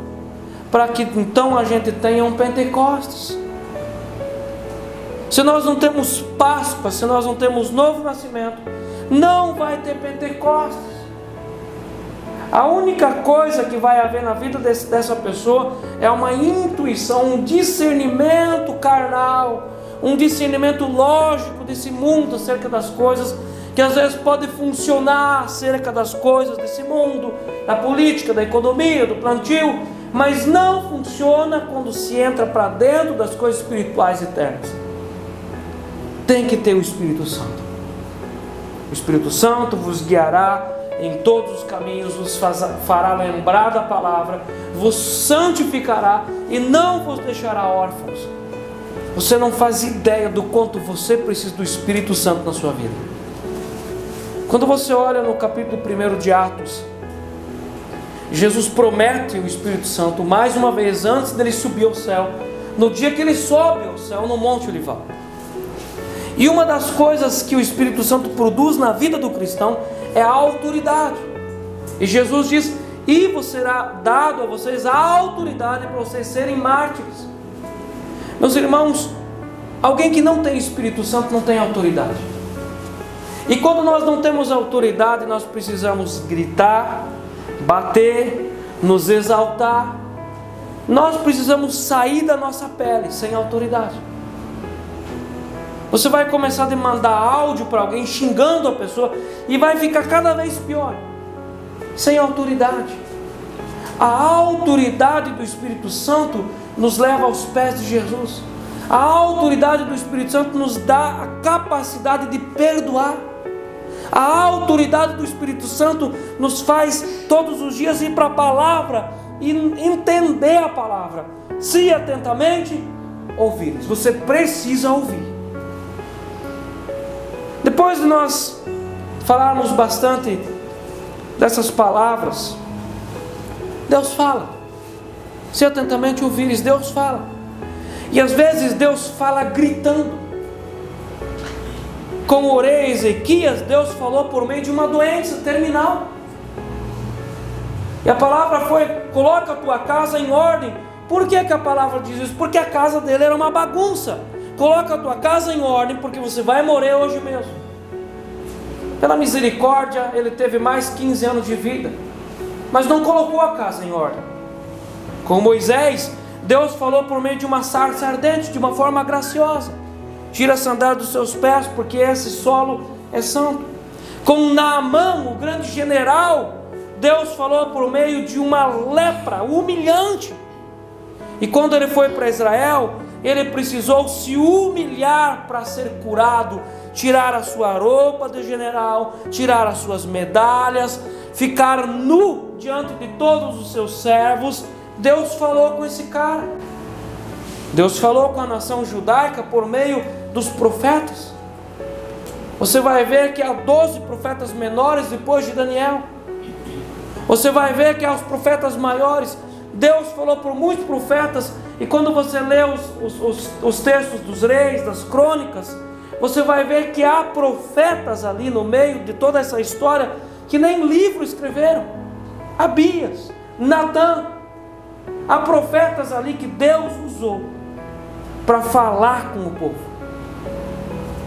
para que então a gente tenha um Pentecostes. Se nós não temos Páscoa, se nós não temos novo nascimento, não vai ter Pentecostes. A única coisa que vai haver na vida dessa pessoa é uma intuição, um discernimento carnal, um discernimento lógico desse mundo acerca das coisas, que às vezes pode funcionar acerca das coisas desse mundo, da política, da economia, do plantio, mas não funciona quando se entra para dentro das coisas espirituais eternas. Tem que ter o Espírito Santo. O Espírito Santo vos guiará em todos os caminhos, vos fará lembrar da palavra, vos santificará e não vos deixará órfãos. Você não faz ideia do quanto você precisa do Espírito Santo na sua vida. Quando você olha no capítulo 1 de Atos, Jesus promete o Espírito Santo mais uma vez antes dele subir ao céu, no dia que ele sobe ao céu no Monte Olival. E uma das coisas que o Espírito Santo produz na vida do cristão é a autoridade. E Jesus diz: e vos será dado a vocês a autoridade para vocês serem mártires. Meus irmãos, alguém que não tem Espírito Santo não tem autoridade. E quando nós não temos autoridade, nós precisamos gritar, bater, nos exaltar. Nós precisamos sair da nossa pele sem autoridade. Você vai começar a mandar áudio para alguém xingando a pessoa e vai ficar cada vez pior, sem autoridade. A autoridade do Espírito Santo nos leva aos pés de Jesus. A autoridade do Espírito Santo nos dá a capacidade de perdoar. A autoridade do Espírito Santo nos faz todos os dias ir para a palavra e entender a palavra. Se atentamente ouvires, você precisa ouvir. Depois de nós falarmos bastante dessas palavras, Deus fala. Se atentamente ouvires, Deus fala. E às vezes Deus fala gritando. Com o rei Ezequias, Deus falou por meio de uma doença terminal. E a palavra foi: coloca a tua casa em ordem. Por que a palavra diz isso? Porque a casa dele era uma bagunça. Coloca a tua casa em ordem, porque você vai morrer hoje mesmo. Pela misericórdia, ele teve mais 15 anos de vida, mas não colocou a casa em ordem. Com Moisés, Deus falou por meio de uma sarça ardente, de uma forma graciosa: tira a sandália dos seus pés, porque esse solo é santo. Com Naamã, o grande general, Deus falou por meio de uma lepra humilhante. E quando ele foi para Israel, ele precisou se humilhar para ser curado, tirar a sua roupa de general, tirar as suas medalhas, ficar nu diante de todos os seus servos. Deus falou com esse cara. Deus falou com a nação judaica por meio dos profetas. Você vai ver que há 12 profetas menores depois de Daniel. Você vai ver que há os profetas maiores. Deus falou por muitos profetas. E quando você lê os textos dos reis, das crônicas, você vai ver que há profetas ali no meio de toda essa história que nem livro escreveram. Abias, Natã. Há profetas ali que Deus usou para falar com o povo.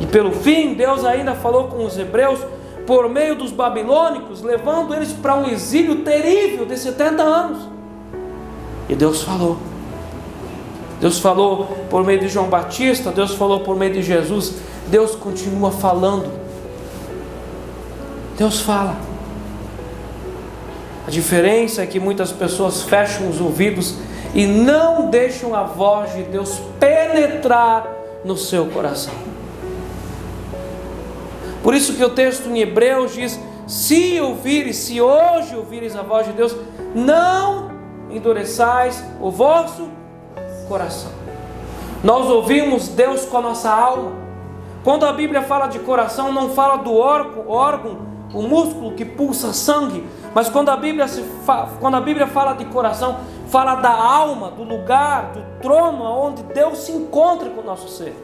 E pelo fim, Deus ainda falou com os hebreus por meio dos babilônicos, levando eles para um exílio terrível de 70 anos. E Deus falou. Deus falou por meio de João Batista, Deus falou por meio de Jesus. Deus continua falando. Deus fala. A diferença é que muitas pessoas fecham os ouvidos e não deixam a voz de Deus penetrar no seu coração. Por isso que o texto em Hebreus diz: se hoje ouvires a voz de Deus, não endureçais o vosso coração. Nós ouvimos Deus com a nossa alma. Quando a Bíblia fala de coração, não fala do órgão, o músculo que pulsa sangue, mas quando a Bíblia fala de coração, fala da alma, do lugar, do trono onde Deus se encontra com o nosso ser.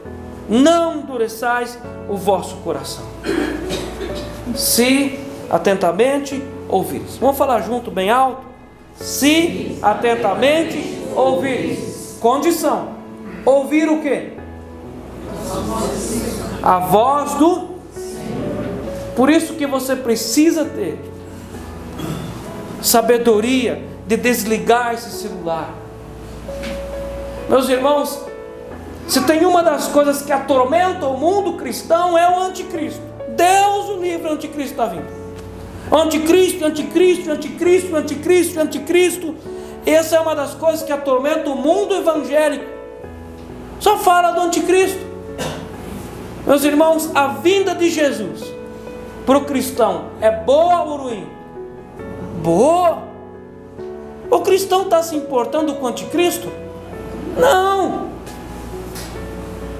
Não endureçais o vosso coração. Se atentamente ouvires. Vamos falar junto bem alto? Se atentamente ouvires. Condição: ouvir o quê? A voz do Senhor. Por isso que você precisa ter sabedoria de desligar esse celular. Meus irmãos, se tem uma das coisas que atormenta o mundo cristão, é o anticristo. Deus o livre, o anticristo está vindo. Anticristo, anticristo, anticristo, anticristo, anticristo. Essa é uma das coisas que atormenta o mundo evangélico. Só fala do anticristo. Meus irmãos, a vinda de Jesus para o cristão é boa ou ruim? Boa. O cristão está se importando com o anticristo? Não.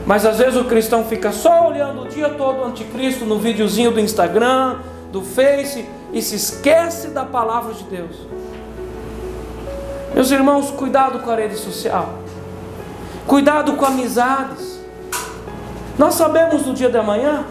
Mas às vezes o cristão fica só olhando o dia todo o anticristo no videozinho do Instagram, do Face, e se esquece da palavra de Deus. Meus irmãos, cuidado com a rede social. Cuidado com amizades. Nós sabemos do dia de amanhã.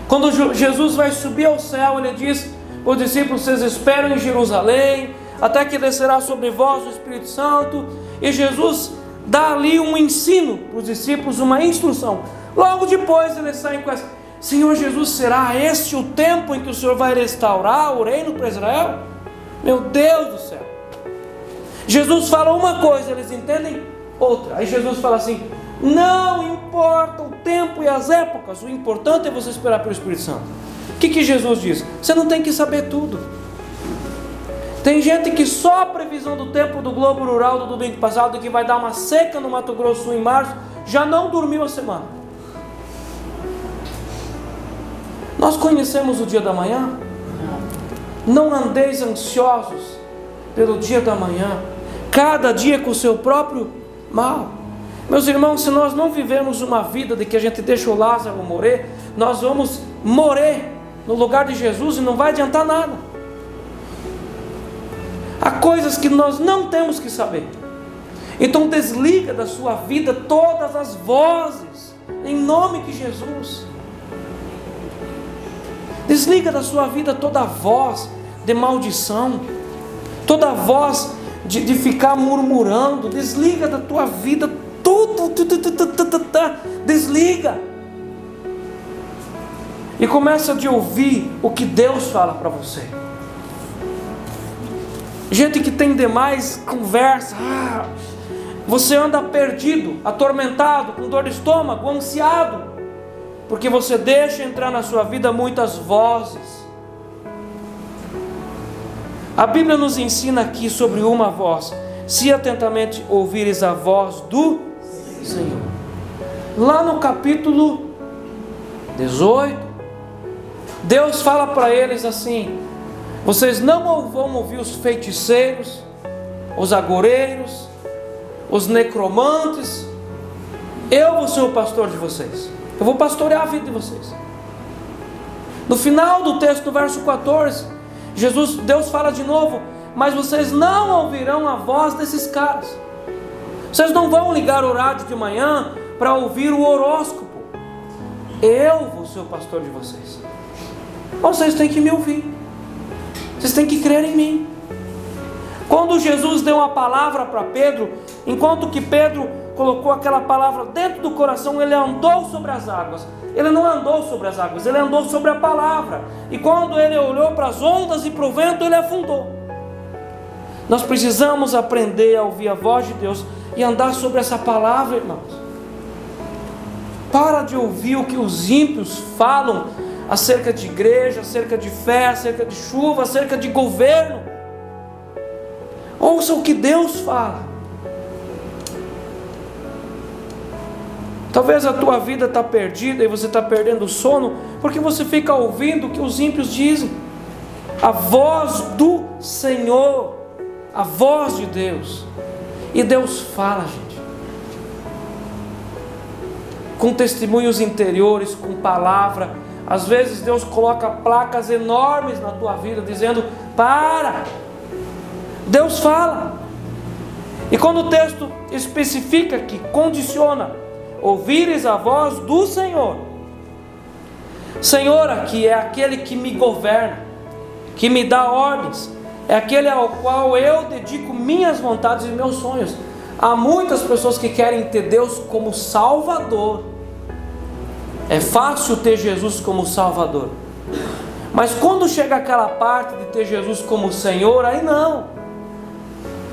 Quando Jesus vai subir ao céu, ele diz aos discípulos: vocês esperam em Jerusalém, até que descerá sobre vós o Espírito Santo. E Jesus dá ali um ensino para os discípulos, uma instrução. Logo depois eles saem com essa: Senhor Jesus, será este o tempo em que o Senhor vai restaurar o reino para Israel? Meu Deus do céu! Jesus fala uma coisa, eles entendem outra. Aí Jesus fala assim: não importa o tempo e as épocas, o importante é você esperar pelo Espírito Santo. O que Jesus diz? Você não tem que saber tudo. Tem gente que só a previsão do tempo do Globo Rural do domingo passado, que vai dar uma seca no Mato Grosso do Sul em março, já não dormiu a semana. Nós conhecemos o dia da manhã? Não andeis ansiosos pelo dia da manhã, cada dia com o seu próprio mal. Meus irmãos, se nós não vivemos uma vida de que a gente deixa o Lázaro morrer, nós vamos morrer no lugar de Jesus e não vai adiantar nada. Há coisas que nós não temos que saber. Então desliga da sua vida todas as vozes, em nome de Jesus. Desliga da sua vida toda voz de maldição, toda voz de ficar murmurando. Desliga da tua vida tudo, desliga. E começa a ouvir o que Deus fala para você. Gente que tem demais conversa, você anda perdido, atormentado, com dor de estômago, ansiado, porque você deixa entrar na sua vida muitas vozes. A Bíblia nos ensina aqui sobre uma voz: se atentamente ouvires a voz do Senhor. Lá no capítulo 18, Deus fala para eles assim: vocês não vão ouvir os feiticeiros, os agoreiros, os necromantes. Eu vou ser o pastor de vocês. Eu vou pastorear a vida de vocês. No final do texto, no verso 14, Deus fala de novo: mas vocês não ouvirão a voz desses caras. Vocês não vão ligar o rádio de manhã para ouvir o horóscopo. Eu vou ser o pastor de vocês. Vocês têm que me ouvir. Vocês têm que crer em mim. Quando Jesus deu uma palavra para Pedro, enquanto que Pedro colocou aquela palavra dentro do coração, ele andou sobre as águas. Ele não andou sobre as águas, ele andou sobre a palavra. E quando ele olhou para as ondas e para o vento, ele afundou. Nós precisamos aprender a ouvir a voz de Deus e andar sobre essa palavra, irmãos. Para de ouvir o que os ímpios falam acerca de igreja, acerca de fé, acerca de chuva, acerca de governo. Ouça o que Deus fala. Talvez a tua vida está perdida e você está perdendo o sono porque você fica ouvindo o que os ímpios dizem. A voz do Senhor, a voz de Deus. E Deus fala, gente, com testemunhos interiores, com palavra. Às vezes Deus coloca placas enormes na tua vida dizendo: para. Deus fala. E quando o texto especifica que condiciona: ouvires a voz do Senhor. Senhor aqui é aquele que me governa, que me dá ordens, é aquele ao qual eu dedico minhas vontades e meus sonhos. Há muitas pessoas que querem ter Deus como Salvador. É fácil ter Jesus como Salvador, mas quando chega aquela parte de ter Jesus como Senhor, aí não.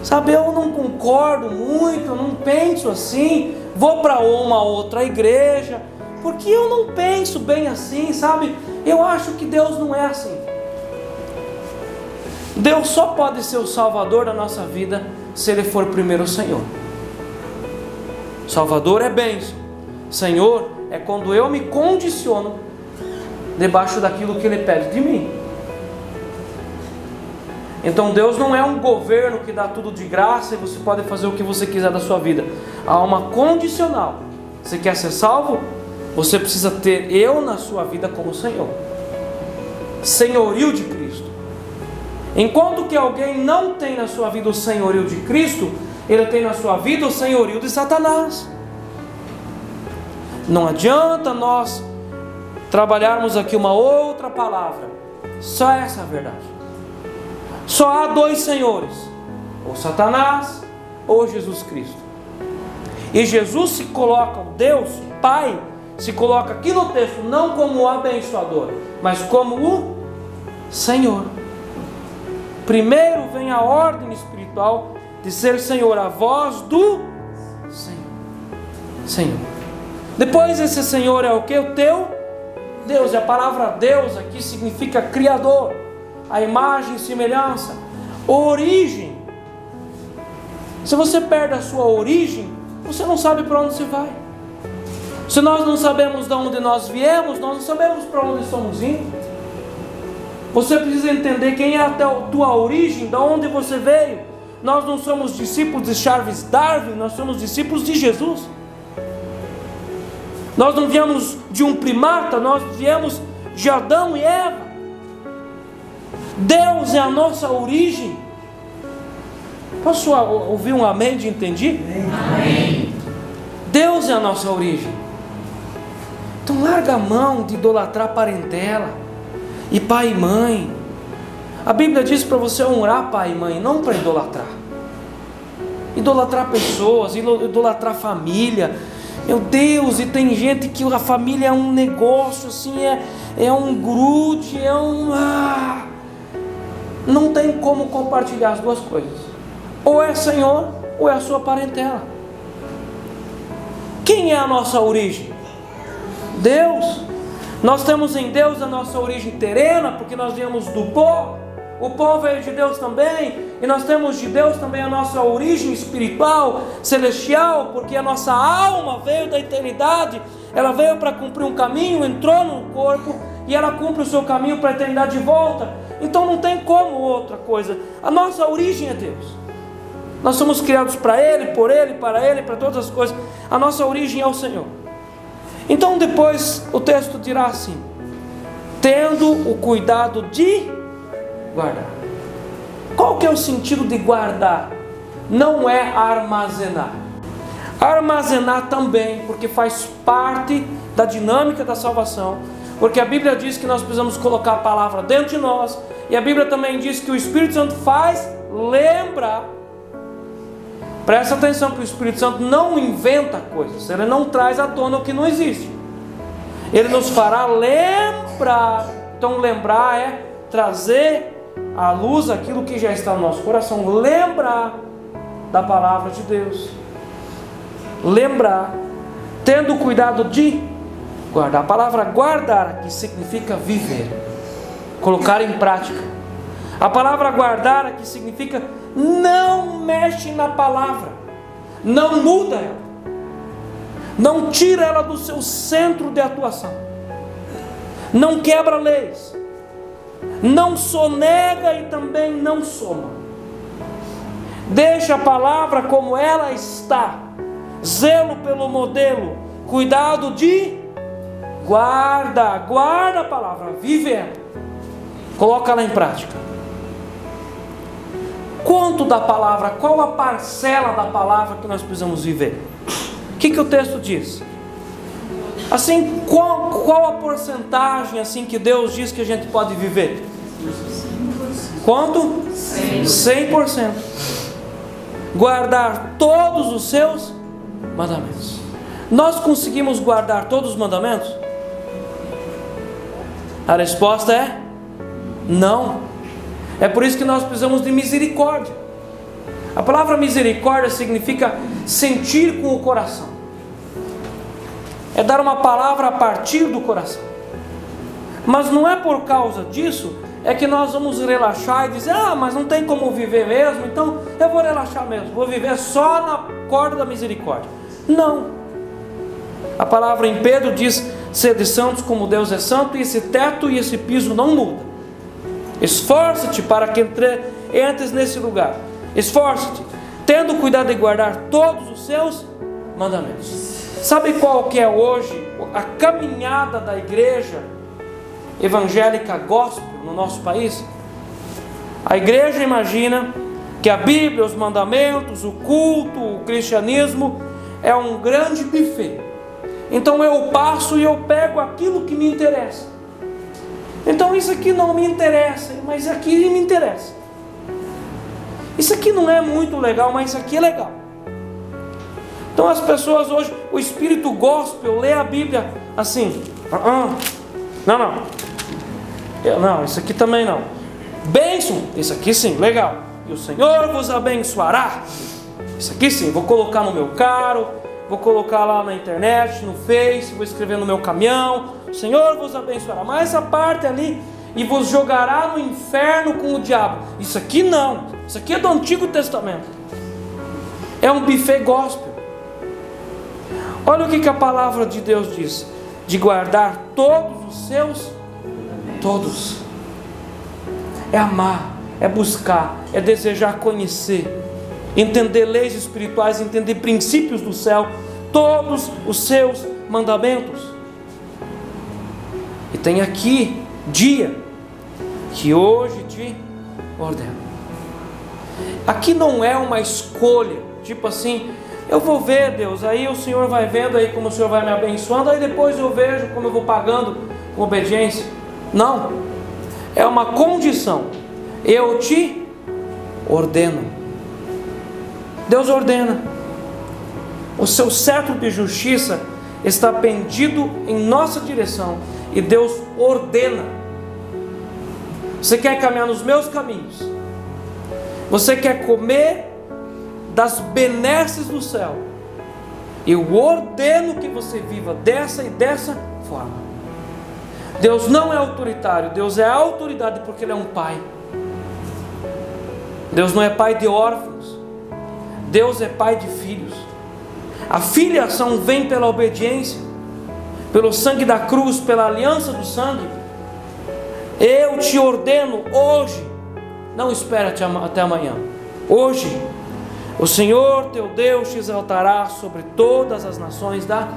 Sabe, eu não concordo muito, eu não penso assim. Vou para uma outra igreja, porque eu não penso bem assim, sabe? Eu acho que Deus não é assim. Deus só pode ser o Salvador da nossa vida se Ele for primeiro o Senhor. Salvador é bênção. Senhor é quando eu me condiciono debaixo daquilo que Ele pede de mim. Então Deus não é um governo que dá tudo de graça e você pode fazer o que você quiser da sua vida. Há uma condicional. Você quer ser salvo? Você precisa ter eu na sua vida como Senhor. Senhorio de Cristo. Enquanto que alguém não tem na sua vida o senhorio de Cristo, ele tem na sua vida o senhorio de Satanás. Não adianta nós trabalharmos aqui uma outra palavra. Só essa é a verdade. Só há dois senhores: ou Satanás ou Jesus Cristo. E Jesus se coloca, Deus Pai se coloca aqui no texto não como o abençoador, mas como o Senhor. Primeiro vem a ordem espiritual de ser Senhor, a voz do Senhor. Depois esse Senhor é o que? O teu Deus. E a palavra Deus aqui significa Criador, a imagem e semelhança, origem. Se você perde a sua origem, você não sabe para onde você vai. Se nós não sabemos de onde nós viemos, nós não sabemos para onde estamos indo. Você precisa entender quem é a tua origem, de onde você veio. Nós não somos discípulos de Charles Darwin, nós somos discípulos de Jesus. Nós não viemos de um primata, nós viemos de Adão e Eva. Deus é a nossa origem. Posso ouvir um amém de entendi? Amém. Deus é a nossa origem. Então larga a mão de idolatrar parentela e pai e mãe. A Bíblia diz para você honrar pai e mãe, não para idolatrar. Idolatrar pessoas, idolatrar família. Meu Deus, e tem gente que a família é um negócio assim, é um grude, não tem como compartilhar as duas coisas. Ou é Senhor, ou é a sua parentela. Quem é a nossa origem? Deus. Nós temos em Deus a nossa origem terrena, porque nós viemos do pó. O pó veio de Deus também. E nós temos de Deus também a nossa origem espiritual, celestial, porque a nossa alma veio da eternidade. Ela veio para cumprir um caminho, entrou no corpo, e ela cumpre o seu caminho para a eternidade de volta. Então não tem como outra coisa. A nossa origem é Deus. Nós somos criados para Ele, por Ele, para todas as coisas. A nossa origem é o Senhor. Então depois o texto dirá assim: tendo o cuidado de guardar. Qual que é o sentido de guardar? Não é armazenar. Armazenar também, porque faz parte da dinâmica da salvação. Porque a Bíblia diz que nós precisamos colocar a palavra dentro de nós. E a Bíblia também diz que o Espírito Santo faz lembrar. Presta atenção que o Espírito Santo não inventa coisas. Ele não traz à tona o que não existe. Ele nos fará lembrar. Então lembrar é trazer à luz aquilo que já está no nosso coração. Lembrar da palavra de Deus. Lembrar. Tendo cuidado de guardar. A palavra guardar aqui significa viver. Colocar em prática. A palavra guardar aqui significa não mexe na palavra, não muda ela, não tira ela do seu centro de atuação, não quebra leis, não sonega e também não soma. Deixa a palavra como ela está, zelo pelo modelo, cuidado de guarda a palavra, vive ela, coloca ela em prática. Quanto da palavra, qual a parcela da palavra que nós precisamos viver? O que o texto diz? Assim, qual a porcentagem assim que Deus diz que a gente pode viver? Quanto? 100%. Guardar todos os seus mandamentos. Nós conseguimos guardar todos os mandamentos? A resposta é não. É por isso que nós precisamos de misericórdia. A palavra misericórdia significa sentir com o coração. É dar uma palavra a partir do coração. Mas não é por causa disso é que nós vamos relaxar e dizer: mas não tem como viver mesmo, então eu vou relaxar mesmo, vou viver só na corda da misericórdia. Não. A palavra em Pedro diz: sede santos como Deus é santo, e esse teto e esse piso não muda. Esforça-te para que entres nesse lugar. Esforça-te, tendo cuidado de guardar todos os seus mandamentos. Sabe qual que é hoje a caminhada da igreja evangélica gospel no nosso país? A igreja imagina que a Bíblia, os mandamentos, o culto, o cristianismo é um grande buffet. Então eu passo e eu pego aquilo que me interessa. Então isso aqui não me interessa, mas aqui me interessa. Isso aqui não é muito legal, mas isso aqui é legal. Então as pessoas hoje, o espírito gospel lê a Bíblia assim: não, isso aqui também não. Bênção, isso aqui sim, legal. E o Senhor vos abençoará. Isso aqui sim, vou colocar no meu carro, vou colocar lá na internet, no Face, vou escrever no meu caminhão. O Senhor vos abençoará. Mas essa parte ali, e vos jogará no inferno com o diabo. Isso aqui não. Isso aqui é do Antigo Testamento. É um buffet gospel. Olha o que a palavra de Deus diz: de guardar todos os seus, todos. É amar, é buscar, é desejar conhecer, entender leis espirituais, entender princípios do céu, todos os seus mandamentos. E tem aqui dia que hoje te ordeno. Aqui não é uma escolha, tipo assim, eu vou ver, Deus, aí o Senhor vai vendo aí como o Senhor vai me abençoando, aí depois eu vejo como eu vou pagando com obediência. Não, é uma condição. Eu te ordeno. Deus ordena. O seu cetro de justiça está pendido em nossa direção, e Deus ordena. Você quer caminhar nos meus caminhos? Você quer comer das benesses do céu? Eu ordeno que você viva dessa e dessa forma. Deus não é autoritário, Deus é autoridade porque Ele é um pai. Deus não é pai de órfãos, Deus é pai de filhos. A filiação vem pela obediência, pelo sangue da cruz, pela aliança do sangue. Eu te ordeno hoje, não espere até amanhã. Hoje, o Senhor teu Deus te exaltará sobre todas as nações da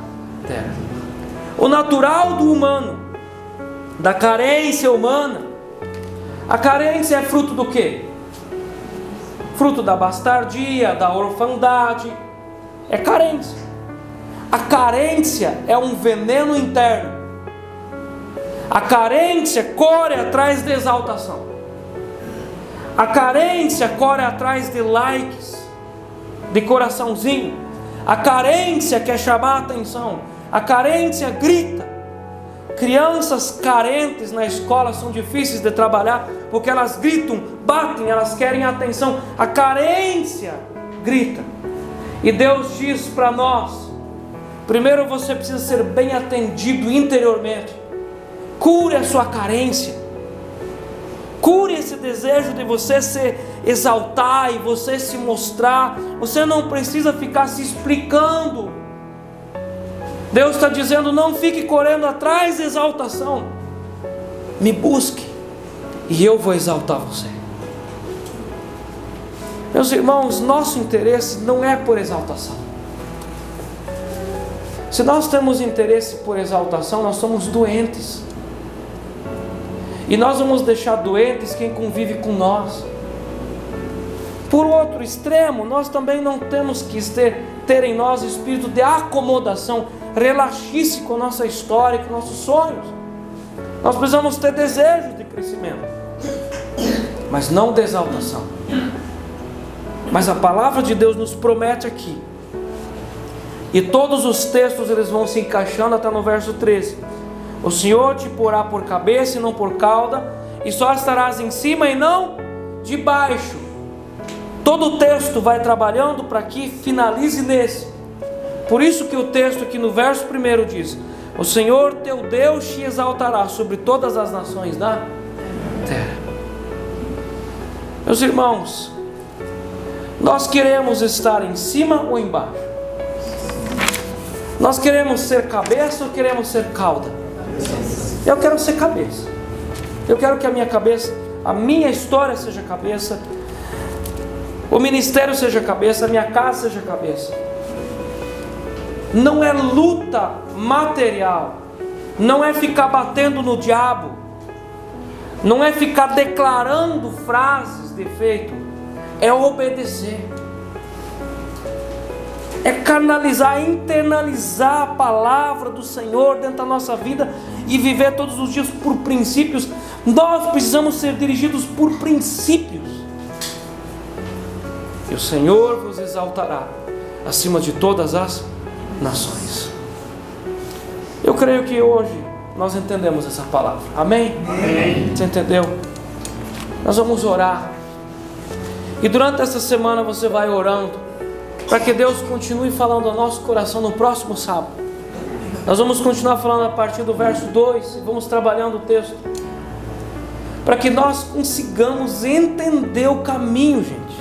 terra. O natural do humano, da carência humana. A carência é fruto do quê? Fruto da bastardia, da orfandade. É carência. A carência é um veneno interno. A carência corre atrás de exaltação. A carência corre atrás de likes, de coraçãozinho. A carência quer chamar a atenção. A carência grita. Crianças carentes na escola são difíceis de trabalhar, porque elas gritam, batem, elas querem atenção. A carência grita. E Deus diz para nós: primeiro você precisa ser bem atendido interiormente. Cure a sua carência. Cure esse desejo de você se exaltar e você se mostrar. Você não precisa ficar se explicando. Deus está dizendo: não fique correndo atrás de exaltação. Me busque e eu vou exaltar você. Meus irmãos, nosso interesse não é por exaltação. Se nós temos interesse por exaltação, nós somos doentes. E nós vamos deixar doentes quem convive com nós. Por outro extremo, nós também não temos que ter em nós espírito de acomodação, relaxice com a nossa história, com nossos sonhos. Nós precisamos ter desejo de crescimento, mas não de exaltação. Mas a palavra de Deus nos promete aqui, e todos os textos eles vão se encaixando até no verso 13: o Senhor te porá por cabeça e não por cauda, e só estarás em cima e não debaixo. Todo o texto vai trabalhando para que finalize nesse. Por isso que o texto aqui no verso 1 diz: o Senhor teu Deus te exaltará sobre todas as nações da terra. Meus irmãos, nós queremos estar em cima ou embaixo? Nós queremos ser cabeça ou queremos ser cauda? Eu quero ser cabeça. Eu quero que a minha cabeça, a minha história seja cabeça, o ministério seja cabeça, a minha casa seja cabeça. Não é luta material, não é ficar batendo no diabo, não é ficar declarando frases de efeito, é obedecer, é canalizar, internalizar a palavra do Senhor dentro da nossa vida e viver todos os dias por princípios. Nós precisamos ser dirigidos por princípios. E o Senhor vos exaltará acima de todas as nações. Eu creio que hoje nós entendemos essa palavra. Amém? Amém. Você entendeu? Nós vamos orar. E durante essa semana você vai orando, para que Deus continue falando ao nosso coração no próximo sábado. Nós vamos continuar falando a partir do verso 2, e vamos trabalhando o texto, para que nós consigamos entender o caminho, gente.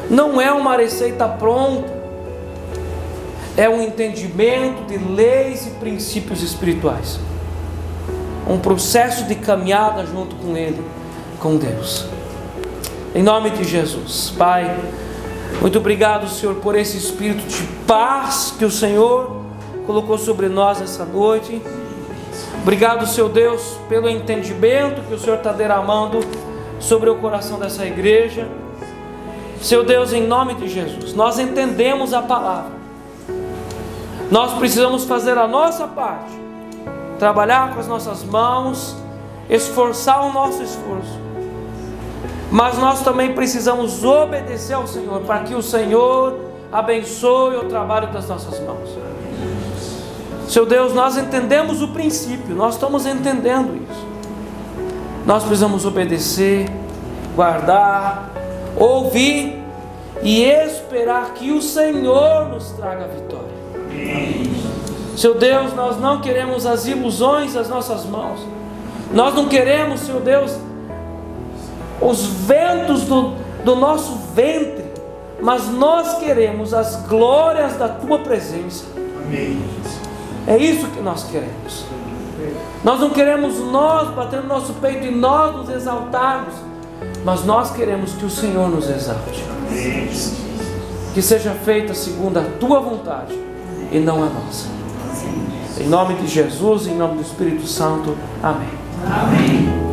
Não é uma receita pronta, é um entendimento de leis e princípios espirituais, um processo de caminhada junto com Ele, com Deus. Em nome de Jesus, Pai, muito obrigado, Senhor, por esse espírito de paz que o Senhor colocou sobre nós essa noite. Obrigado, Senhor Deus, pelo entendimento que o Senhor está derramando sobre o coração dessa igreja. Senhor Deus, em nome de Jesus, nós entendemos a palavra. Nós precisamos fazer a nossa parte, trabalhar com as nossas mãos, esforçar o nosso esforço. Mas nós também precisamos obedecer ao Senhor, para que o Senhor abençoe o trabalho das nossas mãos. Seu Deus, nós entendemos o princípio, nós estamos entendendo isso. Nós precisamos obedecer, guardar, ouvir e esperar que o Senhor nos traga a vitória. Seu Deus, nós não queremos as ilusões das nossas mãos. Nós não queremos, Seu Deus, os ventos do nosso ventre, mas nós queremos as glórias da Tua presença. Amém. É isso que nós queremos. Nós não queremos nós bater no nosso peito e nós nos exaltarmos, mas nós queremos que o Senhor nos exalte. Amém. Que seja feita segundo a Tua vontade e não a nossa. Em nome de Jesus, em nome do Espírito Santo. Amém. Amém.